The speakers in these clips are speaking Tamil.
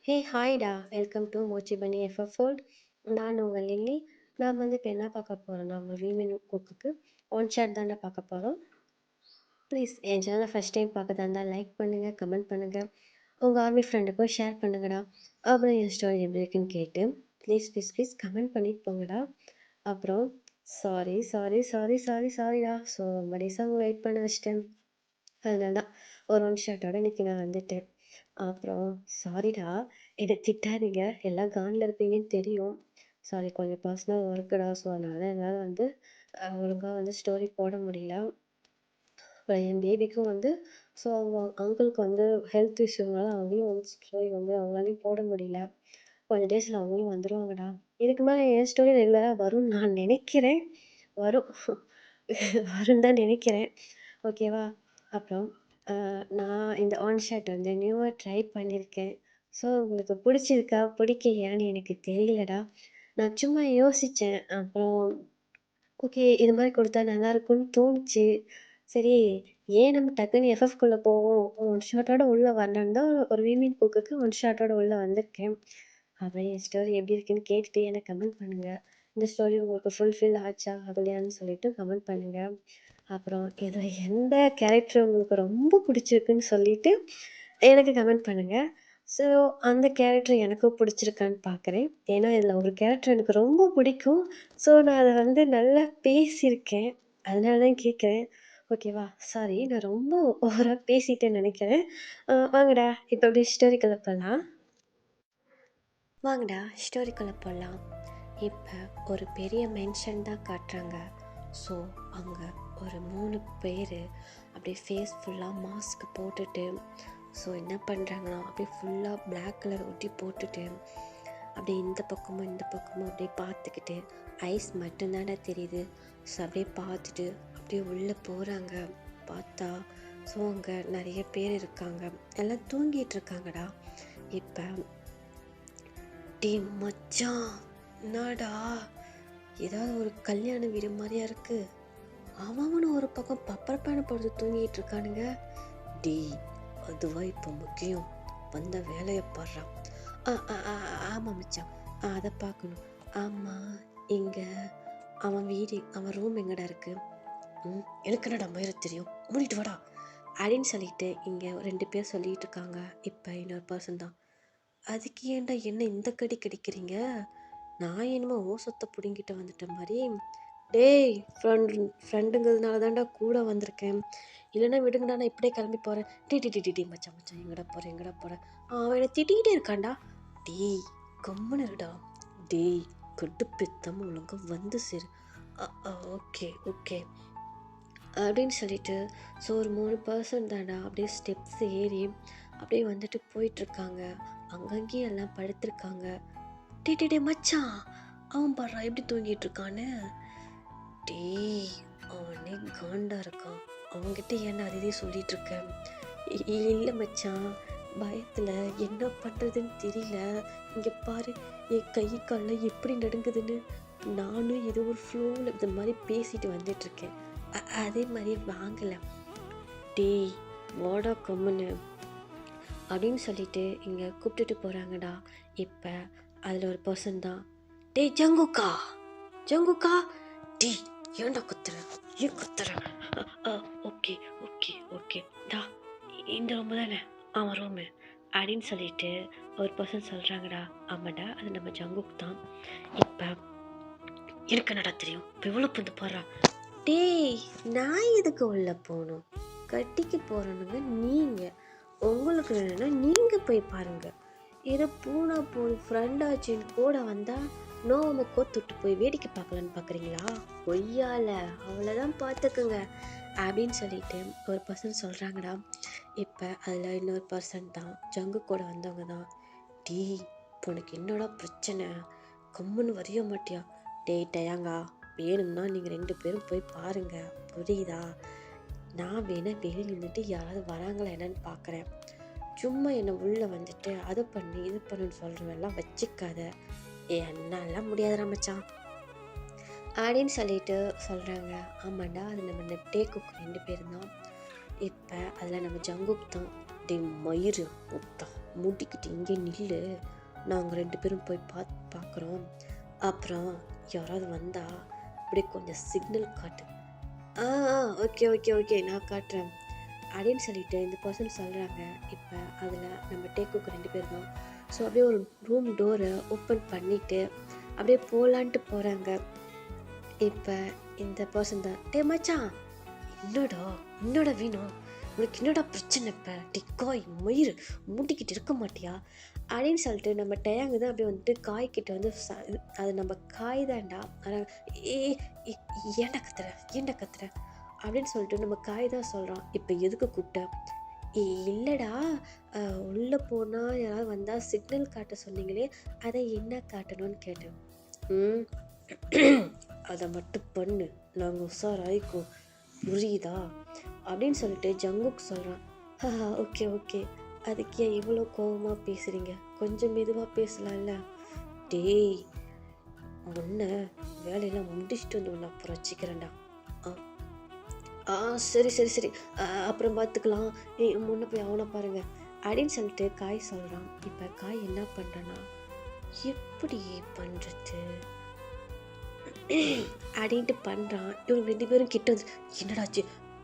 ஹே ஹாய்டா, வெல்கம் டு மோச்சி பனி எஃப்எஃப் ஃபோல்ட். நான் உங்கள் லில்லி. நான் வந்து இப்போ என்ன பார்க்க போகிறோன்னா, உங்கள் வீமென் குக்குக்கு ஒன் ஷாட் தாண்டா பார்க்க போகிறோம். ப்ளீஸ் என் சேனலை ஃபஸ்ட் டைம் பார்க்கறதா இருந்தால் லைக் பண்ணுங்கள், கமெண்ட் பண்ணுங்கள், உங்கள் ஆர்மி ஃப்ரெண்டுக்கும் ஷேர் பண்ணுங்கடா. அப்புறம் என் ஸ்டோரி எப்படி இருக்குன்னு கேட்டு ப்ளீஸ் ப்ளீஸ் ப்ளீஸ் கமெண்ட் பண்ணிட்டு போங்கடா. அப்புறம் சாரி சாரி சாரி சாரி சாரிடா. ஸோ ரொம்ப டேஸாக வெயிட் பண்ண வச்சிட்டேன். அதனால தான் ஒரு ஒன் ஷாட்டோட இன்னைக்கு நான் வந்துட்டேன். அப்புறம் சாரிடா, என்னை திட்டாதீங்க, எல்லாம் காண்டில் இருப்பீங்கன்னு தெரியும். சாரி, கொஞ்சம் பர்சனல் ஒர்க்குடா. ஸோ அதனால என்னால் வந்து ஒழுங்காக வந்து ஸ்டோரி போட முடியல. அப்புறம் என் பேபிக்கும் வந்து ஸோ அவங்க அங்கிளுக்கு வந்து ஹெல்த் இஷ்யூனால அவங்களையும் வந்து ஸ்டோரி வந்து அவங்களாலையும் போட முடியல. கொஞ்சம் டேஸில் அவங்களும் வந்துடுவாங்கடா. இதுக்கு மேலே என் ஸ்டோரி ரெகுலராக வரும்னு நான் நினைக்கிறேன். வரும் வரும்னு தான் நினைக்கிறேன். ஓகேவா? அப்புறம் நான் இந்த ஒன் ஷாட் வந்து நியூவாக ட்ரை பண்ணியிருக்கேன். ஸோ உங்களுக்கு பிடிச்சிருக்கா பிடிக்கலையான்னு எனக்கு தெரியலடா. நான் சும்மா யோசித்தேன். அப்புறம் ஓகே, இது மாதிரி கொடுத்தா நல்லாயிருக்கும்னு தோணுச்சு. சரி, ஏன் நம்ம டக்குன்னு எஃப்எஃப்குள்ளே போவோம், ஒன் ஷாட்டோட உள்ளே வரணுன்னு தான் ஒரு விமீன் புக்குக்கு ஒன் ஷாட்டோட உள்ளே வந்திருக்கேன். அப்புறம் என் ஸ்டோரி எப்படி இருக்குன்னு கேட்டுட்டு எனக்கு கமெண்ட் பண்ணுங்கள். இந்த ஸ்டோரி உங்களுக்கு ஃபுல்ஃபில் ஆச்சா ஆகலையான்னு சொல்லிட்டு கமெண்ட் பண்ணுங்கள். அப்புறம் இதில் எந்த கேரக்டர் உங்களுக்கு ரொம்ப பிடிச்சிருக்குன்னு சொல்லிட்டு எனக்கு கமெண்ட் பண்ணுங்கள். ஸோ அந்த கேரக்டர் எனக்கும் பிடிச்சிருக்கான்னு பார்க்குறேன். ஏன்னா இதில் ஒரு கேரக்டர் எனக்கு ரொம்ப பிடிக்கும். ஸோ நான் அதை வந்து நல்லா பேசியிருக்கேன். அதனால தான் கேட்குறேன். ஓகேவா? சாரி, நான் ரொம்ப ஓவராக பேசிட்டேன்னு நினைக்கிறேன். வாங்கடா, இப்போ அப்படியே ஸ்டோரிக்குள்ள போகலாம். வாங்கடா, ஸ்டோரிக்குள்ளே போகலாம். இப்போ ஒரு பெரிய மென்ஷன் தான் காட்டுறாங்க. ஸோ அங்கே ஒரு 3 பேர் அப்படியே ஃபேஸ் ஃபுல்லாக மாஸ்க் போட்டுட்டு ஸோ என்ன பண்ணுறாங்கன்னா அப்படியே ஃபுல்லாக பிளாக் கலர் ஒட்டி போட்டுட்டு அப்படியே இந்த பக்கமும் இந்த பக்கமும் அப்படியே பார்த்துக்கிட்டு ஐஸ் மட்டும்தானே தெரியுது. ஸோ அப்படியே பார்த்துட்டு அப்படியே உள்ளே போகிறாங்க. பார்த்தா ஸோ அங்கே நிறைய பேர் இருக்காங்க, எல்லாம் தூங்கிட்டு இருக்காங்கடா. இப்போ டே மச்சான், என்னடா ஏதாவது ஒரு கல்யாண வீடு மாதிரியா இருக்கு. அவனும் ஒரு பக்கம் பப்பர் பேனை போட்டு தூங்கிட்டு இருக்கானுங்க. டே, அதுவா இப்போ முக்கியம், வந்த வேலையை பாடுறான். ஆமாம் மச்சான், அதை பார்க்கணும். ஆமாம், இங்கே அவன் வீடு, அவன் ரூம் எங்கடா இருக்கு? எனக்கு என்னடா மயிர தெரியும், மூடிட்டு வாடா அப்படின்னு சொல்லிட்டு இங்கே 2 பேர் சொல்லிட்டு இருக்காங்க. இப்போ இன்னொரு பர்சன் தான், அதுக்கு ஏன்டா என்ன இந்த கடி கடிக்கிறீங்க? நான் என்னமோ ஓசத்தை பிடுங்கிட்டு வந்துட்ட மாதிரி. டேய், ஃப்ரெண்டுங்கிறதுனால தான்டா கூட வந்திருக்கேன், இல்லைன்னா விடுங்கடா, நான் இப்படியே கிளம்பி போகிறேன். டி மச்சான் மச்சான், எங்கடா போகிறேன். அவன் என்னை திட்டிகிட்டே இருக்கான்டா. டேய் கம்முன்னு இருடா. டேய், கட்டுப்பேத்தாம ஒழுங்க வந்து சரி. ஓகே ஓகே அப்படின்னு சொல்லிட்டு ஸோ ஒரு 3 பர்சன் தாண்டா அப்படியே ஸ்டெப்ஸ் ஏறி அப்படியே வந்துட்டு போயிட்டுருக்காங்க. அங்கங்கேயும் எல்லாம் படுத்திருக்காங்க. டே மச்சான், அவன் பாடுறா எப்படி தூங்கிட்டு இருக்கான்னு. டேய், அவனே காண்டா இருக்கான், அவன்கிட்ட ஏன்டா அதே சொல்லிட்டு இருக்கேன். இல்லை மச்சான், பயத்தில் என்ன பண்ணுறதுன்னு தெரியல. இங்கே பாரு, என் கை காலில் எப்படி நடுங்குதுன்னு. நானும் ஏதோ ஒரு ஃப்ளோவில் இந்த மாதிரி பேசிட்டு வந்துட்டுருக்கேன். அதே மாதிரி வாங்கலை. டேய் வாடா கம்முன்னு அப்படின்னு சொல்லிட்டு இங்கே கூப்பிட்டுட்டு போகிறாங்கடா. இப்போ அதில் ஒரு பர்சன் தான், டேய் ஜங்குக்கா, டேய் ஏன்டா குத்துற? ஓகே ஓகே ஓகே டா, இந்த ரூமு தானே அவன் ரூமு அப்படின்னு சொல்லிட்டு ஒரு பர்சன் சொல்கிறாங்கடா. ஆமாடா, அது நம்ம ஜங்குக்கு தான். இப்போ எனக்கு என்னடா தெரியும், இப்போ இவ்வளோ புந்து போடுறா. டேய், நான் எதுக்கு உள்ள போகணும்? கட்டிக்கு போகிறனுங்க நீங்கள், உங்களுக்கு வேணும்னா நீங்கள் போய் பாருங்கள். ஏதோ பூனா போய் ஃப்ரெண்டாச்சின்னு கூட வந்தால் நோவை கோத்துட்டு போய் வேடிக்கை பார்க்கலான்னு பார்க்குறீங்களா? பொய்யால அவ்வளோதான், பார்த்துக்குங்க அப்படின்னு சொல்லிட்டு ஒரு பர்சன் சொல்கிறாங்கடா. இப்போ அதில் இன்னொரு பர்சன் தான் ஜங்கு கூட வந்தவங்க தான். டேய், உனக்கு என்னடா பிரச்சனை, கம்முன்னு வரைய மாட்டியா? டேய் டயாங்கா, வேணும்னா நீங்கள் 2 பேரும் போய் பாருங்கள், புரியுதா? நான் வேணா வெளியே நின்றுட்டு யாராவது வராங்களா என்னன்னு பார்க்குறேன். சும்மா என்னை உள்ளே வந்துட்டு அதை பண்ணு இது பண்ணுன்னு சொல்கிறவெல்லாம் வச்சுக்காத. என்னாலாம் முடியாதுடா மச்சான் அப்படின்னு சொல்லிட்டு சொல்கிறாங்க. ஆமாண்டா, அது நம்ம நெப்டே குக் 2 பேர் தான். இப்போ அதில் நம்ம ஜங்குக் தான். டே மயிறு முத்தா மூடிக்கிட்டு இங்கே நில்லு, நாங்கள் 2 பேரும் போய் பார்க்குறோம். அப்புறம் யாராவது வந்தா அப்படியே கொஞ்சம் சிக்னல் காட்டு. ஆ ஆ ஓகே ஓகே ஓகே நான் காட்டுறேன் அப்படின்னு சொல்லிட்டு இந்த பர்சன் சொல்கிறாங்க. இப்போ அதில் நம்ம டேக்குக்கு 2 பேர் தான். ஸோ அப்படியே ஒரு ரூம் டோரை ஓப்பன் பண்ணிவிட்டு அப்படியே போகலான்ட்டு போகிறாங்க. இப்போ இந்த பர்சன் தான், டே மச்சான் என்னடா வேணும், உனக்கு என்னடா பிரச்சனை, இப்போ டிக்காய் மயிறு மூட்டிக்கிட்டு இருக்க மாட்டியா அப்படின்னு சொல்லிட்டு நம்ம டேங்கு தான் அப்படியே வந்துட்டு காய்கிட்ட வந்து அது நம்ம காய் தான்டா, ஆனால் ஏன்டா கத்துற அப்படின்னு சொல்லிட்டு நம்ம காய் தான் சொல்கிறான். இப்போ எதுக்கு கூப்பிட்டேன்? இல்லைடா, உள்ளே போனால் யாராவது வந்தால் சிக்னல் காட்ட சொன்னீங்களே, அதை என்ன காட்டணும்னு கேட்டேன். அதை மட்டும் பண்ணு, நாங்கள் உஷாராயிக்கோ, புரியுதா அப்படின்னு சொல்லிட்டு ஜங்குக்கு சொல்கிறான். ஓகே ஓகே, அதுக்கு ஏன் இவ்வளோ கோபமாக பேசுகிறீங்க, கொஞ்சம் மெதுவாக பேசலாம்ல. டேய், முன்ன வேலையெல்லாம் முடிச்சுட்டு வந்து ஒன்று அப்புறம் வச்சுக்கிறேன்டா. சரி சரி சரி அப்புறம் பார்த்துக்கலாம், முன்ன போய் அவனை பாருங்க அப்படின்னு சொல்லிட்டு காய் சொல்கிறான். இப்போ காய் என்ன பண்ணுறனா, எப்படி பண்ணுறது அப்படின்ட்டு பண்ணுறான். இவங்க 2 பேரும் கிட்ட வந்து, என்னடாச்சு,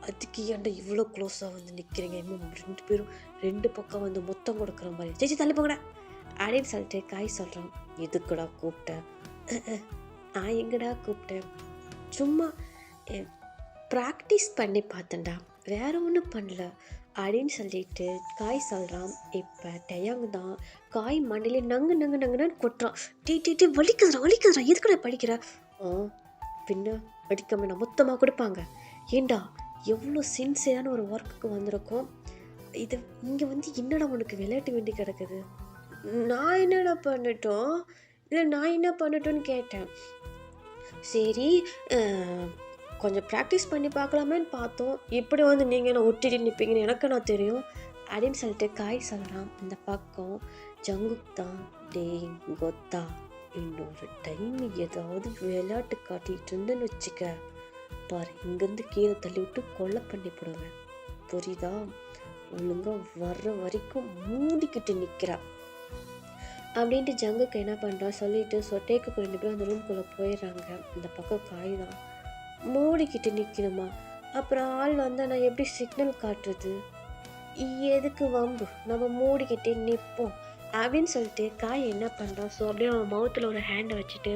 அதுக்கு ஏன்டா இவ்வளோ க்ளோஸாக வந்து நிற்கிறீங்க, இன்னும் 2 பேரும் 2 பக்கம் வந்து மொத்தம் கொடுக்குற மாதிரி, சேச்சி தள்ளி போங்கடா அப்படின்னு சொல்லிட்டு காய் சொல்கிறான். எதுக்குடா கூப்பிட்டேன்? நான் எங்கடா கூப்பிட்டேன், சும்மா ப்ராக்டிஸ் பண்ணி பார்த்தேன்டா, வேறு ஒன்றும் பண்ணல அப்படின்னு சொல்லிட்டு காய் சொல்கிறான். இப்போ டயாங் தான் காய் மண்ணிலே நங்குன்னு கொட்டுறான். டீ வலிக்குதுடா எதுக்குடா படிக்கிற? பின்ன படிக்காம நான் மொத்தமாக கொடுப்பாங்க. ஏண்டா எவ்வளோ சின்சியரான ஒரு ஒர்க்குக்கு வந்திருக்கோம், இது இங்கே வந்து என்னடா உனக்கு விளையாட்டு வேண்டி கிடக்குது? நான் என்னடா பண்ணட்டும், இல்லை நான் என்ன பண்ணட்டும்னு கேட்டேன். சரி கொஞ்சம் ப்ராக்டிஸ் பண்ணி பார்க்கலாமேன்னு பார்த்தோம், இப்படி வந்து நீங்கள் என்ன ஒட்டிட்டு நிற்பீங்கன்னு எனக்கு நான் தெரியும் அப்படின்னு சொல்லிட்டு காய் சொல்கிறான். இந்த பக்கம் ஜங்குக் தான், டேய் கொத்தா, இன்னொரு டைம் ஏதாவது விளையாட்டு காட்டிகிட்டு இருந்துன்னு வச்சுக்க பாரு, இங்கேருந்து கீழே தள்ளி விட்டு கொலை பண்ணி போடுவேன், புரியுதா? ஒழுங்காக வர்ற வரைக்கும் மூடிக்கிட்டு நிற்கிறா அப்படின்ட்டு ஜங்குக்கு என்ன பண்ணுறான் சொல்லிட்டு சொட்டேக்கு 2 பேரும் அந்த ரூம்குள்ளே போயிடுறாங்க. இந்த பக்கம் காய் தான் மூடிக்கிட்டு நிற்கணுமா, அப்புறம் ஆள் வந்தால் நான் எப்படி சிக்னல் காட்டுறது, எதுக்கு வம்பு, நம்ம மூடிக்கிட்டே நிற்போம் அப்படின்னு சொல்லிட்டு காய் என்ன பண்ணுறான். ஸோ அப்படியே அவன் மவுத்தில் ஒரு ஹேண்டை வச்சுட்டு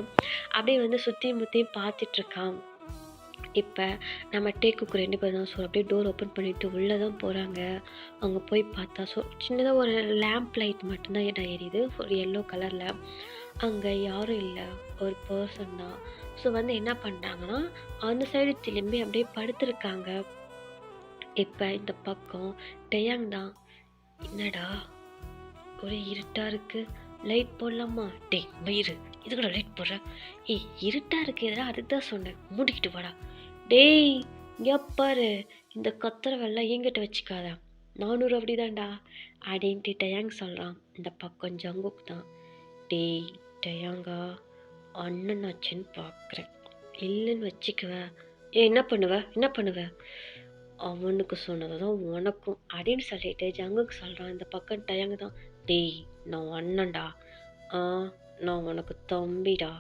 அப்படியே வந்து சுற்றி முற்றியும் பார்த்துட்ருக்கான். இப்போ நம்ம டேக்குக்கு 2 பேர் தான். ஸோ அப்படியே டோர் ஓப்பன் பண்ணிவிட்டு உள்ளே தான் போகிறாங்க. அவங்க போய் பார்த்தா ஸோ சின்னதாக ஒரு லேம்ப் லைட் மட்டும்தான் என்ன எரியுது, ஒரு எல்லோ கலரில். அங்கே யாரும் இல்லை, ஒரு பர்சன் தான். ஸோ வந்து என்ன பண்ணுறாங்கன்னா அந்த சைடு திரும்பி அப்படியே படுத்துருக்காங்க. இப்போ இந்த பக்கம் டயாங் தான், என்னடா ஒரே இருட்டாக இருக்குது, லைட் போடலாமா? டே மயிறு, இதுக்கூட லைட் போடுற, இருட்டாக இருக்குது எதனா, அதுக்கு தான் சொன்னேன், மூடிக்கிட்டு வாடா. டேய் இங்கே பாரு, இந்த கத்துற வெள்ளை என்கிட்ட வச்சுக்காதா, 400 அப்படிதான்டா அப்படின்ட்டு டயாங் சொல்கிறான். இந்த பக்கம் ஜங்குக் தான், டேய் டயாங்கா, அண்ணனாச்சுன்னு பார்க்குறேன், இல்லைன்னு வச்சுக்குவேன், என்ன பண்ணுவ அவனுக்கு சொன்னதை தான் உனக்கும் அப்படின்னு சொல்லிட்டு ஜங்குக்கு சொல்கிறான். இந்த பக்கம் டயாங் தான், டேய் நான் அண்ணன்டா, நான் உனக்கு தம்பிடா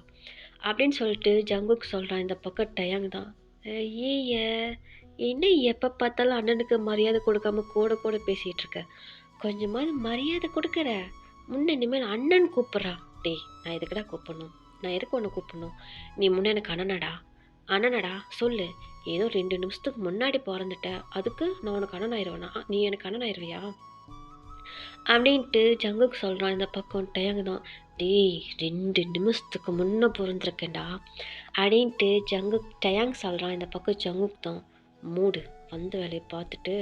அப்படின்னு சொல்லிட்டு ஜங்குக்கு சொல்கிறான். இந்த பக்கம் டயாங் தான், ஏய என்ன எப்போ பார்த்தாலும் அண்ணனுக்கு மரியாதை கொடுக்காம கூட பேசிகிட்டு இருக்க, கொஞ்சமாவது மரியாதை கொடுக்குற, முன்ன இனிமேல் அண்ணன் கூப்பிட்றா. டேய் நான் எதுக்குடா கூப்பிடணும், நான் எதுக்கு ஒன்று கூப்பிடணும், நீ முன்னே எனக்கு அண்ணனடா சொல்லு, ஏதோ 2 நிமிஷத்துக்கு முன்னாடி பிறந்துட்ட, அதுக்கு நான் உனக்கு அண்ணன் ஆயிடுவேனா, நீ எனக்கு அண்ணன் ஆயிடுவியா அப்படின்ட்டு ஜங்குக்கு சொல்கிறான். இந்த பக்கம் டயாங் தான், டேய் 2 நிமிஷத்துக்கு முன்னே பிறந்திருக்கேன்டா அப்படின்ட்டு டயாங் சொல்கிறான். இந்த பக்கம் ஜங்குக் தான், மூடு, வந்த வேலையை பார்த்துட்டு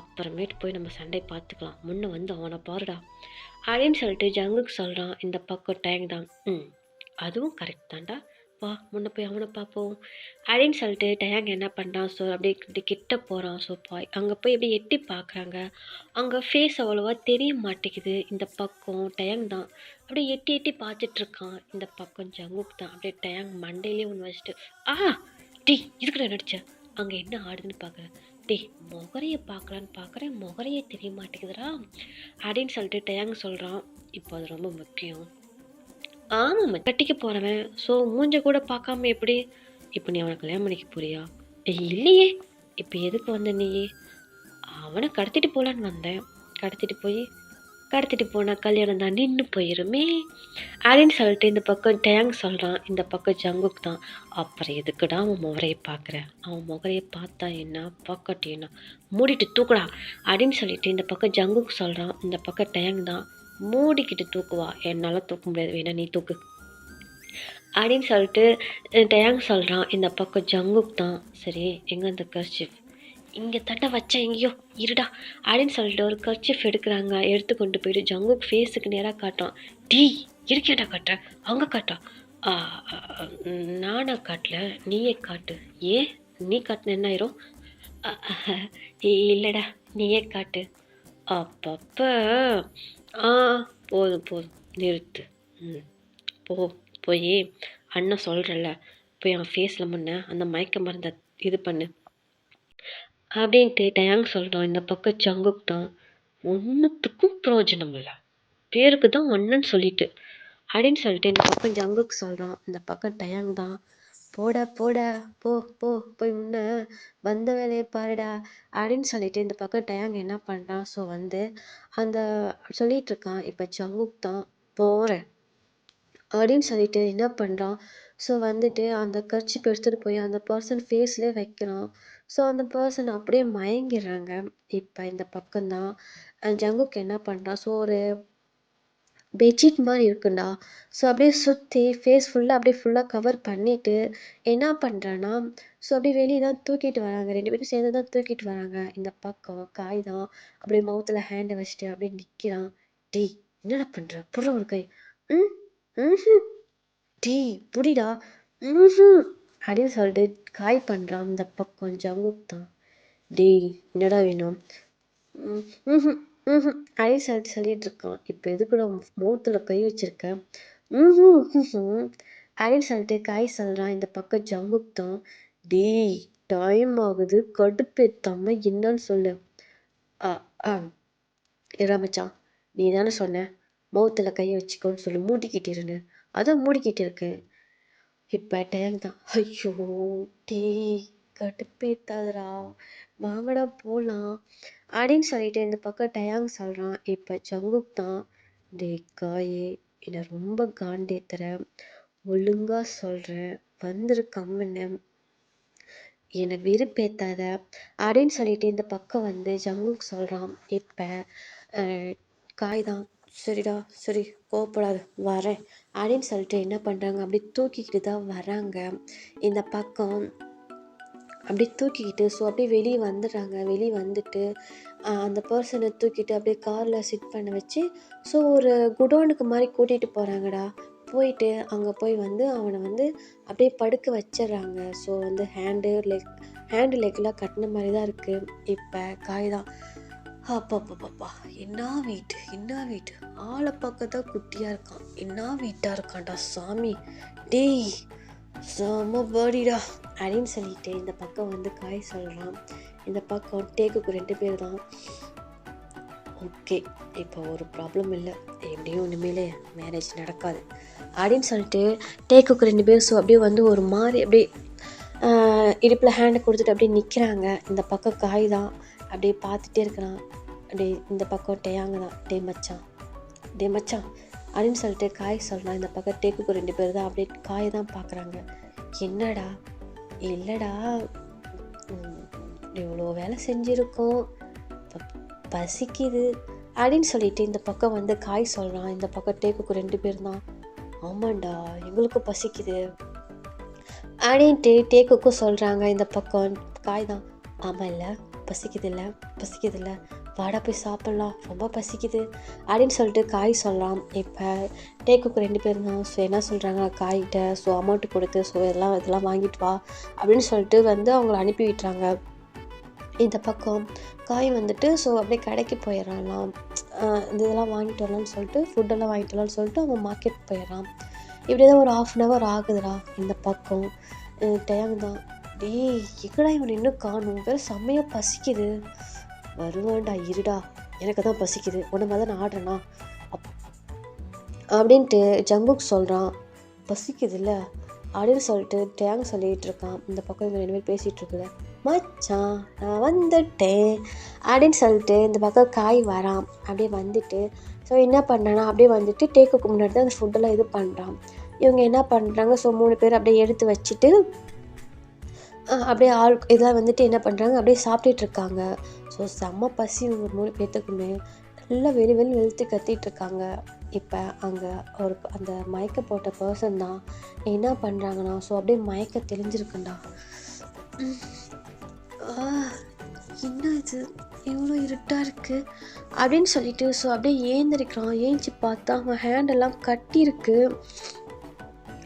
அப்புறமேட்டு போய் நம்ம சண்டை பார்த்துக்கலாம், முன்ன வந்து அவனை பாருடா அப்படின்னு சொல்லிட்டு ஜங்குக்கு சொல்கிறான். இந்த பக்கம் டயாங் தான், அதுவும் கரெக்ட் தான்டா, வா முன்ன போய் அவனை பார்ப்போம் அப்படின்னு சொல்லிட்டு டயாங் என்ன பண்ணுறான். ஸோ அப்படியே இப்படி கிட்ட போகிறான். ஸோ அங்கே போய் அப்படியே எட்டி பார்க்குறாங்க. அங்கே ஃபேஸ் அவ்வளோவா தெரிய மாட்டேங்குது. இந்த பக்கம் டயாங் தான் அப்படியே எட்டி பார்த்துட்ருக்கான். இந்த பக்கம் ஜங்குக் தான் அப்படியே டயாங் மண்டையிலே ஒன்று வச்சுட்டு, டீ இதுக்கிட்ட நடிச்சேன், அங்கே என்ன ஆடுதுன்னு பார்க்குறேன், டேய் முகரைய பார்க்கலான்னு பார்க்குறேன், முகரையே தெரிய மாட்டேங்குதுடா அப்படின்னு சொல்லிட்டு டேங் சொல்கிறான். இப்போ அது ரொம்ப முக்கியம். ஆமாம், கட்டிக்க போகிறவன் ஸோ மூஞ்ச கூட பார்க்காம எப்படி இப்போ நீ அவனை கல்யாணம் பண்ணிக்க போறியா? இல்லையே. இப்போ எதுக்கு வந்த நீ? அவனை கடத்திட்டு போகலான்னு வந்தேன். கடத்திட்டு போனால் கல்யாணம் தான் நின்று போயிருமே அப்படின்னு சொல்லிட்டு இந்த பக்கம் டேங் சொல்கிறான். இந்த பக்கம் ஜங்குக் தான், அப்புறம் எதுக்குடா அவன் முகரையை பார்க்குறேன், அவன் முகரையை பார்த்தா என்ன பார்க்கட்டி என்ன, மூடிட்டு தூக்குடா அப்படின்னு சொல்லிட்டு இந்த பக்கம் ஜங்குக் சொல்கிறான். இந்த பக்கம் டேங் தான், மூடிக்கிட்டு தூக்குவா, என்னால் தூக்க முடியாது, வேணா நீ தூக்கு அப்படின்னு சொல்லிட்டு டேங் சொல்கிறான். இந்த பக்கம் ஜங்குக் தான், சரி எங்கே அந்த கர்ச்சிஃப், இங்கே தட்டை வச்சா எங்கேயோ இருடா அப்படின்னு சொல்லிட்டு ஒரு கர்ச்சிஃப் எடுக்கிறாங்க. எடுத்து கொண்டு போயிட்டு ஜங்குக் ஃபேஸுக்கு நேராக காட்டான். டீ இருக்கேடா காட்டுறேன், அங்கே காட்டான். நானா காட்டல, நீயே காட்டு. ஏன் நீ காட்டின என்ன ஆயிரும்? இல்லைடா நீயே காட்டு. அப்பப்போ போதும் நிறுத்து. போய் அண்ணன் சொல்கிறல்ல, போய் அவன் ஃபேஸில் முன்ன அந்த மயக்க மருந்தை இது பண்ணு அப்படின்ட்டு டேங் சொல்கிறோம். இந்த பக்கம் ஜங்குக் தான், ஒன்றுத்துக்கும் பிரயோஜனம் இல்லை, பேருக்கு தான் ஒன்றுன்னு சொல்லிட்டு அப்படின்னு சொல்லிட்டு இந்த பக்கம் ஜங்குக் சொல்கிறான். இந்த பக்கம் டேங் தான், போட போய் முன்ன வந்த வேலையை பாருடா அப்படின்னு சொல்லிட்டு இந்த பக்கம் டேங் என்ன பண்ணுறான். ஸோ அந்த சொல்லிட்டு இருக்கான். இப்போ ஜங்குக் தான் போகிறேன் அப்படின்னு சொல்லிட்டு என்ன பண்ணுறான். ஸோ அந்த கர்ச்சிப் எடுத்துகிட்டு போய் அந்த பர்சன் ஃபேஸ்லேயே வைக்கிறான். ஸோ அந்த பர்சன் அப்படியே மயங்கிடுறாங்க. இப்போ இந்த பக்கம்தான் ஜங்குக் என்ன பண்ணுறான். ஸோ ஒரு பெட்ஷீட் மாதிரி இருக்குண்டா, ஸோ அப்படியே சுற்றி ஃபேஸ் ஃபுல்லாக அப்படியே ஃபுல்லாக கவர் பண்ணிவிட்டு என்ன பண்ணுறான்னா, ஸோ அப்படியே வெளியே தான் தூக்கிட்டு வராங்க. 2 பேரும் சேர்ந்து தான் தூக்கிட்டு வராங்க. இந்த பக்கம் காய் தான் அப்படியே மவுத்தில் ஹேண்டை வச்சுட்டு அப்படியே நிற்கிறான். டேய் என்னடா பண்ணுற, புற ஒரு கை. டேய் புடிடா அப்படின்னு சொல்லிட்டு காய் பண்ணுறான். இந்த பக்கம் ஜங்குக் தான், டேய் என்னடா வேணும் அப்படின்னு சொல்லிட்டு இருக்கான். இப்போ எதுக்கு நான் மௌத்தில் கை வச்சிருக்கேன் அப்படின்னு சொல்லிட்டு காய் சொல்கிறான். இந்த பக்கம் ஜங்குக் தான், டேய் டைம் ஆகுது, கடுப்பேத்தாம என்னன்னு சொல்லு. மச்சான் நீ தானே சொன்ன மௌத்தில் கையை வச்சுக்கோன்னு சொல்லி மூடிக்கிட்டு இருந்து, அதான் மூடிக்கிட்டு இருக்கேன். இப்போ டேங் தான், ஐயோ டேய் கடுப்பேத்தாதரா, வாங்கடா போகலாம் அப்படின்னு சொல்லிட்டு இந்த பக்கம் டேங் சொல்கிறான். இப்போ ஜங்குக் தான், டே காயே என்னை ரொம்ப காண்டேத்துற, ஒழுங்கா சொல்கிறேன் வந்துரு கம்முன்னு, என்னை வெறுப்பேத்தாத அப்படின்னு சொல்லிட்டு இந்த பக்கம் ஜங்குக் சொல்கிறான். இப்போ காய் தான், சரிடா சரி கோவப்படாது வரேன் அப்படின்னு சொல்லிட்டு என்ன பண்ணுறாங்க, அப்படியே தூக்கிக்கிட்டு தான் வராங்க. இந்த பக்கம் அப்படியே தூக்கிக்கிட்டு ஸோ அப்படியே வெளியே வந்துடுறாங்க. வெளியே வந்துட்டு அந்த பர்சனை தூக்கிட்டு அப்படியே காரில் சிட் பண்ண வச்சு ஸோ ஒரு குடோனுக்கு மாதிரி கூட்டிகிட்டு போகிறாங்கடா. போயிட்டு அங்கே போய் அவனை அப்படியே படுக்க வச்சிடுறாங்க. ஸோ ஹேண்டு லெக்லாம் கட்டின மாதிரி தான் இருக்குது. இப்போ காய் தான், அப்பா என்ன வெயிட், ஆளை பார்க்க தான் குட்டியாக இருக்கான், என்ன வெயிட்டாக இருக்கான்டா சாமி, டேய் செம பாடிடா அப்படின்னு சொல்லிட்டு இந்த பக்கம் காய் சொல்கிறான். இந்த பக்கம் டேக்குக்கு 2 பேர் தான். ஓகே இப்போ ஒரு ப்ராப்ளம் இல்லை, எப்படியும் இனிமேல் மேரேஜ் நடக்காது அப்படின்னு சொல்லிட்டு டேக்குக்கு 2 பேர் ஸோ அப்படியே ஒரு மாதிரி அப்படியே இடுப்பில் ஹேண்டை கொடுத்துட்டு அப்படியே நிற்கிறாங்க. இந்த பக்கம் காய் தான் அப்படியே பார்த்துட்டே இருக்கிறான். அப்படியே இந்த பக்கம் டேயாங்க தான், டே மச்சான் அப்படின்னு சொல்லிட்டு காய் சொல்கிறான். இந்த பக்கம் டேக்குக்கு 2 பேர் தான் அப்படியே காயை தான் பார்க்குறாங்க. என்னடா, இல்லைடா இவ்வளோ வேலை செஞ்சுருக்கோம், பசிக்குது அப்படின்னு சொல்லிட்டு இந்த பக்கம் காய் சொல்கிறான். இந்த பக்கம் டேக்குக்கு 2 பேர் தான், ஆமாண்டா எங்களுக்கும் பசிக்குது அப்படின்ட்டு டேக்குக்கும் சொல்கிறாங்க. இந்த பக்கம் காய் தான், ஆமாம் இல்லை பசிக்குது இல்லை வாடா போய் சாப்பிட்லாம், ரொம்ப பசிக்குது அப்படின்னு சொல்லிட்டு காய் சொல்லலாம். இப்போ டேக்குக்கு 2 பேர் தான். ஸோ என்ன சொல்கிறாங்க காய்கிட்ட, ஸோ அமௌண்ட்டு கொடுத்து ஸோ இதெல்லாம் வாங்கிட்டு வா அப்படின்னு சொல்லிட்டு அவங்கள அனுப்பி விட்டுறாங்க. இந்த பக்கம் காய் ஸோ அப்படியே கடைக்கு போயிடறான்லாம், இதெல்லாம் வாங்கிட்டு வரலான்னு சொல்லிட்டு ஃபுட்டெல்லாம் வாங்கிட்டு வரலான்னு சொல்லிட்டு அவன் மார்க்கெட் போயிடறான். இப்படி தான் ஒரு 1/2 hour ஆகுதுடா. இந்த பக்கம் டேங் தான், டேய் எங்கடா இவன் இன்னும் காணும், வேற செம்மையாக பசிக்குது. வருவான்டா இருடா, எனக்கு தான் பசிக்குது, உன்ன மாதிரி தான் நான் ஆடுறேனா அப்படின்ட்டு ஜங்குக் சொல்கிறான். பசிக்குதுல்ல அப்படின்னு சொல்லிட்டு டேங் சொல்லிகிட்டு இருக்கான். இந்த பக்கம் இவங்க 2 பேர் பேசிகிட்டு இருக்குல்ல, மச்சான் நான் வந்துட்டேன் அப்படின்னு சொல்லிட்டு இந்த பக்கம் காய் வரான். அப்படியே வந்துட்டு ஸோ என்ன பண்ணுறான்னா அப்படியே வந்துட்டு டேக்குக்கு முன்னாடி தான் அந்த ஃபுட்டெல்லாம் இது பண்ணுறான். இவங்க என்ன பண்ணுறாங்க, ஸோ 3 பேர் அப்படியே எடுத்து வச்சுட்டு அப்படியே இதெல்லாம் வந்துட்டு என்ன பண்ணுறாங்க, அப்படியே சாப்பிட்டுட்டு இருக்காங்க. ஸோ செம்ம பசி இவங்க 3 பேர்த்துக்குமே. நல்லா வெளி வெளுத்து கத்திட்டு இருக்காங்க. இப்போ அங்கே அந்த மயக்க போட்ட பர்சன் தான் என்ன பண்ணுறாங்கன்னா, ஸோ அப்படியே மயக்க தெளிஞ்சிருக்குண்டா. என்ன இது இவ்வளோ இருட்டாக இருக்குது அப்படின்னு சொல்லிட்டு ஸோ அப்படியே ஏந்திரிக்கிறான். ஏஞ்சி பார்த்தா அவன் ஹேண்டெல்லாம் கட்டியிருக்கு.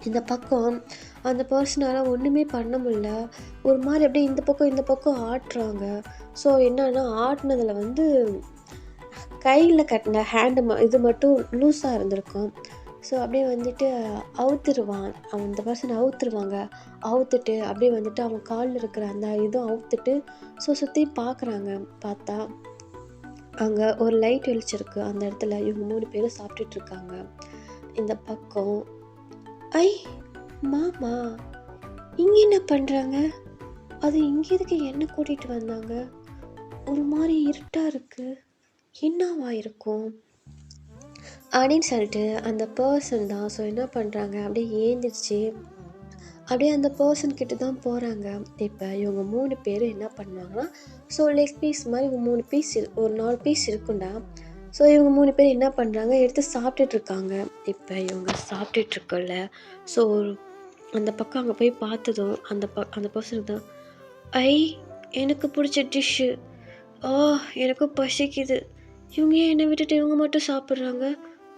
இந்த பக்கம் அந்த பர்சனால் ஒன்றுமே பண்ண முடியல. ஒரு மாதிரி அப்படியே இந்த பக்கம் ஆட்டுறாங்க. ஸோ என்னன்னா ஆட்டினதில் வந்து கையில் கட்டின ஹேண்டு இது மட்டும் லூஸாக இருந்திருக்கும். ஸோ அப்படியே வந்துட்டு அவுத்துருவான். அந்த பர்சன் அவுத்துட்டு அப்படியே வந்துட்டு அவன் காலில் இருக்கிற அந்த இதுவும் அவுத்துட்டு ஸோ சுற்றி பார்க்குறாங்க. பார்த்தா அங்கே ஒரு லைட் வெளிச்சிருக்கு. அந்த இடத்துல இவங்க 3 பேரும் சாப்பிட்டுட்ருக்காங்க. இந்த பக்கம் ஐ மாமா இங்கே என்ன பண்ணுறாங்க, அது இங்கே எதுக்கு என்ன கூட்டிகிட்டு வந்தாங்க, ஒரு மாதிரி இருட்டாக இருக்குது, என்னவா இருக்கும் அப்படின்னு சொல்லிட்டு அந்த பர்சன் தான் ஸோ என்ன பண்ணுறாங்க, அப்படியே ஏந்திரிச்சு அப்படியே அந்த பர்சன்கிட்ட தான் போகிறாங்க. இப்போ இவங்க 3 பேரும் என்ன பண்ணுவாங்கன்னா, ஸோ லெக் பீஸ் மாதிரி 3 பீஸ் ஒரு 4 பீஸ் இருக்குண்டா. ஸோ இவங்க 3 பேர் என்ன பண்ணுறாங்க, எடுத்து சாப்பிட்டுட்ருக்காங்க. இப்போ இவங்க சாப்பிட்டுட்ருக்கல ஸோ அந்த பக்கம் அங்கே போய் பார்த்ததும் அந்த பர்சனுக்கு தான் ஐ எனக்கு பிடிச்ச டிஷ்ஷு, எனக்கு பசிக்குது, இவங்க ஏன் என்னை விட்டுட்டு இவங்க மட்டும் சாப்பிட்றாங்க,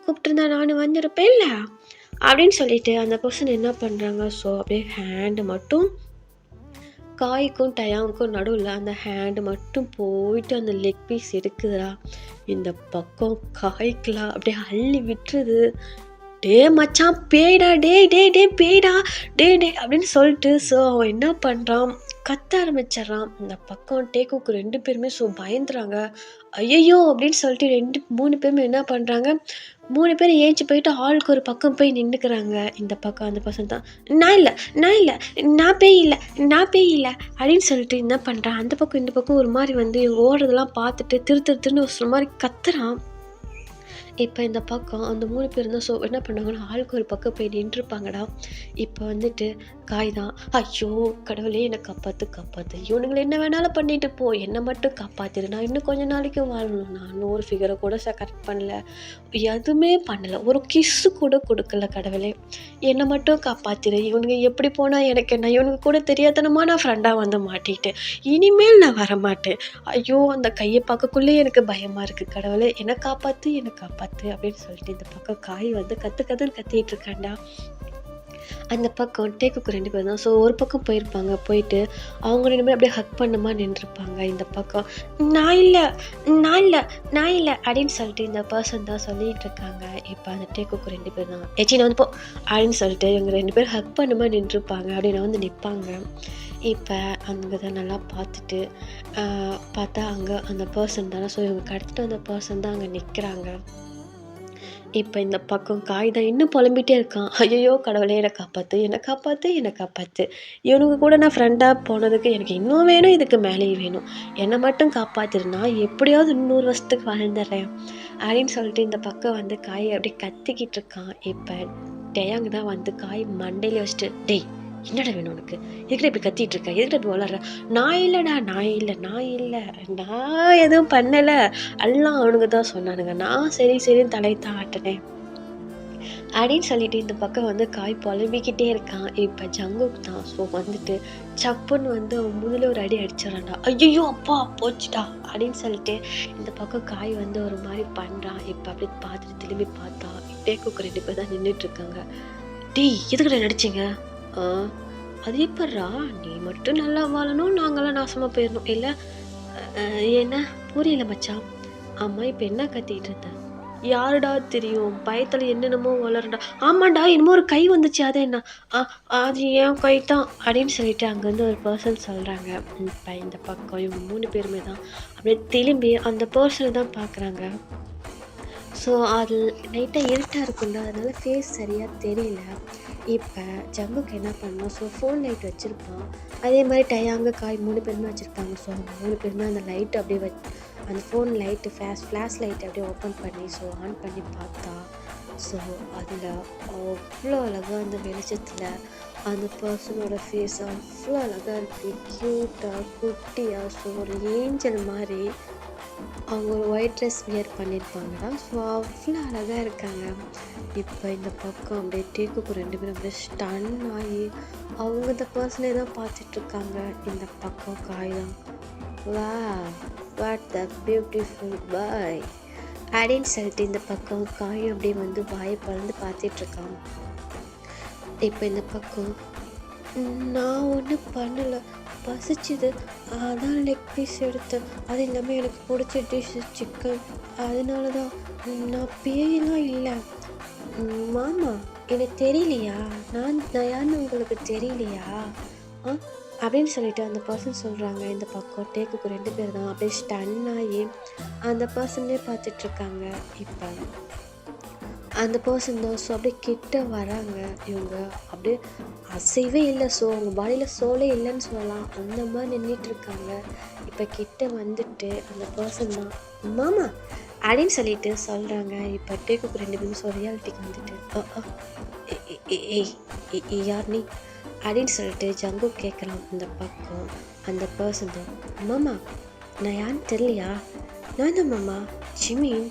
கூப்பிட்டுருந்தா நான் வந்துருப்பேன் இல்லை அப்படின்னு சொல்லிட்டு அந்த பர்சன் என்ன பண்ணுறாங்க, ஸோ அப்படியே ஹேண்டு மட்டும் காய்க்கும் டயாங்க்கும் நடுவில் அந்த ஹேண்டு மட்டும் போயிட்டு அந்த லெக் பீஸ் எடுக்குதுடா. இந்த பக்கம் காய்க்கலாம் அப்படியே அள்ளி விட்டுருது. டே மச்சான் பேய்டா, டே டே டே பேய்டா, டே டே அப்படின்னு சொல்லிட்டு ஸோ அவன் என்ன பண்ணுறான், கத்த ஆரம்பிச்சிட்றான். இந்த பக்கம் டேக்குக்கு 2 பேருமே ஸோ பயந்துறாங்க. ஐயையோ அப்படின்னு சொல்லிட்டு 3 பேருமே என்ன பண்ணுறாங்க, 3 பேர் ஏஞ்சி போயிட்டு ஆளுக்கு ஒரு பக்கம் போய் நின்றுக்கிறாங்க. இந்த பக்கம் அந்த பசங்க தான் நான் இல்லை நான் பேய் இல்லை அப்படின்னு சொல்லிட்டு என்ன பண்ணுறான். அந்த பக்கம் இந்த பக்கம் ஒரு மாதிரி வந்து இவங்க ஓடுறதெல்லாம் பார்த்துட்டு திருன்னு ஒரு மாதிரி கத்துறான். இப்போ இந்த பக்கம் அந்த 3 பேர் தான் ஸோ என்ன பண்ணாங்கன்னா ஆளுக்கு ஒரு பக்கம் போய் நின்றுருப்பாங்கடா. இப்போ வந்துட்டு காய் தான் ஐயோ கடவுளே என்னை காப்பாற்று, இவனுங்களை என்ன வேணாலும் பண்ணிட்டு போ, என்னை மட்டும் காப்பாற்றிடு, நான் இன்னும் கொஞ்ச நாளைக்கு வாழணும், நான் இன்னொரு ஃபிகரை கூட கரெக்ட் பண்ணல, எதுவுமே பண்ணலை, ஒரு கிஸ்ஸு கூட கொடுக்கல, கடவுளே என்னை மட்டும் காப்பாற்றிடு, இவனுங்க எப்படி போனால் எனக்கு என்ன, இவனுக்கு கூட தெரியாதனமா நான் ஃப்ரெண்டாக வந்து மாட்டிக்கிட்டேன், இனிமேல் நான் வரமாட்டேன், ஐயோ அந்த கையை பார்க்கக்குள்ளே எனக்கு பயமாக இருக்குது, கடவுளே என்னை காப்பாற்று அப்படின்னு சொல்லிட்டு இந்த பக்கம் காய் வந்து கத்துன்னு கத்திட்டு இருக்காண்டா. அந்த பக்கம் டேக்குக்கு 2 பேர் தான் ஸோ ஒரு பக்கம் போயிட்டு அவங்க 2 பேரும் அப்படியே ஹக் பண்ணுமா நின்றுருப்பாங்க. இந்த பக்கம் நான் இல்லை அப்படின்னு சொல்லிட்டு இந்த பர்சன் தான் சொல்லிட்டு இருக்காங்க. இப்போ அந்த டேக்குக்கு 2 பேர் தான் நான் வந்து போ அப்படின்னு சொல்லிட்டு இவங்க 2 பேர் ஹக் பண்ணுமா நின்றுருப்பாங்க. அப்படின்னு வந்து நிற்பாங்க. இப்போ அங்கே தான் நல்லா பார்த்துட்டு பார்த்தா அங்கே அந்த பர்சன் தானே ஸோ இவங்க கடத்திட்டு அந்த பர்சன் தான் அங்கே நிற்கிறாங்க. இப்போ இந்த பக்கம் காய் தான் இன்னும் புலம்பிகிட்டே இருக்கான். ஐயோ கடவுளே என்னை காப்பாற்று, இவனுக்கு கூட நான் ஃப்ரெண்டாக போனதுக்கு எனக்கு இன்னும் வேணும், இதுக்கு மேலேயும் வேணும், என்னை மட்டும் காப்பாற்றிருந்தா எப்படியாவது 100 வருஷத்துக்கு வாழ்ந்துடுறேன் அப்படின்னு சொல்லிட்டு இந்த பக்கம் வந்து காயை அப்படியே கத்திக்கிட்டு இருக்கான். இப்போ டேயாங்க தான் வந்து காய் மண்டையில் வச்சுட்டு டேய் என்னடா வேணும் உனக்கு, எதுக்கிட்ட இப்படி கத்திட்டு இருக்க, எதுக்கிட்ட இப்படி வளர்ற, நான் இல்லைடா நான் எதுவும் பண்ணலை, எல்லாம் அவனுங்க தான் சொன்னானுங்க, நான் சரின்னு தலைத்தான் ஆட்டினேன் அப்படின்னு சொல்லிட்டு இந்த பக்கம் வந்து காய் புலம்பிக்கிட்டே இருக்கான். இப்போ ஜங்குக் தான் ஸோ வந்துட்டு சப்புன்னு வந்து அவன் முதல்ல ஒரு அடி அடிச்சிடறான்டா. ஐயோ அப்பா போச்சுட்டா அப்படின்னு சொல்லிட்டு இந்த பக்கம் காய் வந்து ஒரு மாதிரி பண்ணுறான். இப்போ அப்படி பார்த்துட்டு திரும்பி பார்த்தா டேக்குக்கு 2 பேர் தான் நின்றுட்டுருக்காங்க. டேய் எதுக்கிட்ட நடிச்சிங்க, அது எப்பட்றா, நீ மட்டும் நல்லா வாழணும், நாங்களாம் நாசமாக போயிடணும் இல்லை என்ன புரியல மச்சான். ஆமாம் இப்போ என்ன கத்திட்டு இருந்தேன், யாருடா தெரியும்? பயத்துல என்னென்னமோ வளரும்டா. ஆமான்டா, என்னமோ ஒரு கை வந்துச்சு. அது என்ன? அ அது என் கை தான் அப்படின்னு சொல்லிட்டு அங்கேருந்து ஒரு பெர்சன் சொல்றாங்க. இப்ப இந்த பக்கம் இவங்க 3 பேருமே தான் அப்படியே திரும்பி அந்த பெர்சன தான் பார்க்குறாங்க. ஸோ அது லைட்டா இருட்டா இருக்கும்ல, அதனால ஃபேஸ் சரியா தெரியல. இப்ப ஜங்குக்கு என்ன பண்ணான், ஸோ ஃபோன் லைட் வச்சிருப்பான். அதே மாரி டயாங்கு, காய் 3 பேருமே வச்சிருப்பாங்க. ஸோ அவங்க 3 பேருமே அந்த லைட் அப்படியே அந்த ஃபோன் லைட்டு ஃப்ளாஷ் லைட் அப்படியே ஓப்பன் பண்ணி ஸோ ஆன் பண்ணி பார்த்தா, ஸோ அதில் அவ்வளோ அழகா அந்த வெளிச்சத்தில் அந்த பர்சனோட ஃபேஸ் அவ்வளோ அழகா இருக்குது. க்யூட்டாக குட்டியாக ஸோ ஒரு ஏஞ்சல் மாதிரி அவங்க ஒரு ஒயிட் ட்ரெஸ் வியர் பண்ணியிருப்பாங்கடா. ஸோ அவ்வளோ அழகாக இருக்காங்க. இப்போ இந்த பக்கம் அப்படியே டேக்குக்கு 2 பேரும் அப்படியே ஸ்டன் ஆகி அவங்க இந்த பர்சனே தான் பார்த்துட்ருக்காங்க. இந்த பக்கம் காய் தான் வா வாட் த பியூட்டிஃபுல் பாய் அப்படின்னு சொல்லிட்டு இந்த பக்கம் காயும் அப்படியே வந்து வாயை பறந்து பார்த்துட்ருக்கான். இப்போ இந்த பக்கம் நான் ஒன்றும் பண்ணலை, பசிச்சுது அதான் லெக் பீஸ் எடுத்தேன். அது இல்லாமல் எனக்கு பிடிச்ச டிஷ் சிக்கன், அதனால தான். நான் பேயெல்லாம் இல்லை மாமா, எனக்கு தெரியலையா? நான் யாருன்னு உங்களுக்கு தெரியலையா அப்படின்னு சொல்லிட்டு அந்த பர்சன் சொல்கிறாங்க. இந்த பக்கம் டேக்குக்கு 2 பேர் தான் அப்படியே ஸ்டன் ஆகி அந்த பர்சனே பார்த்துட்ருக்காங்க. இப்போ அந்த பர்சன் தான் ஸோ அப்படியே கிட்ட வராங்க. இவங்க அப்படியே அசைவே இல்லை, ஸோ அவங்க பாடியில் சோலே இல்லைன்னு சொல்லலாம், அந்த மாதிரி நின்றுட்டுருக்காங்க. இப்போ கிட்ட வந்துட்டு அந்த பர்சன் தான் மாமா அப்படின்னு சொல்லிட்டு சொல்கிறாங்க. இப்போ டேக்குக்கு 2 பேரும் ஸோ ரியாலிட்டிக்கு வந்துட்டு ஏய் யார் நீ அப்படின்னு சொல்லிட்டு ஜங்கு கேட்குறான். இந்த பக்கம் அந்த பர்சன் தான் மாமா நான் யாருன்னு தெரியலையா? நான் தான் மாமா ஜிமின்,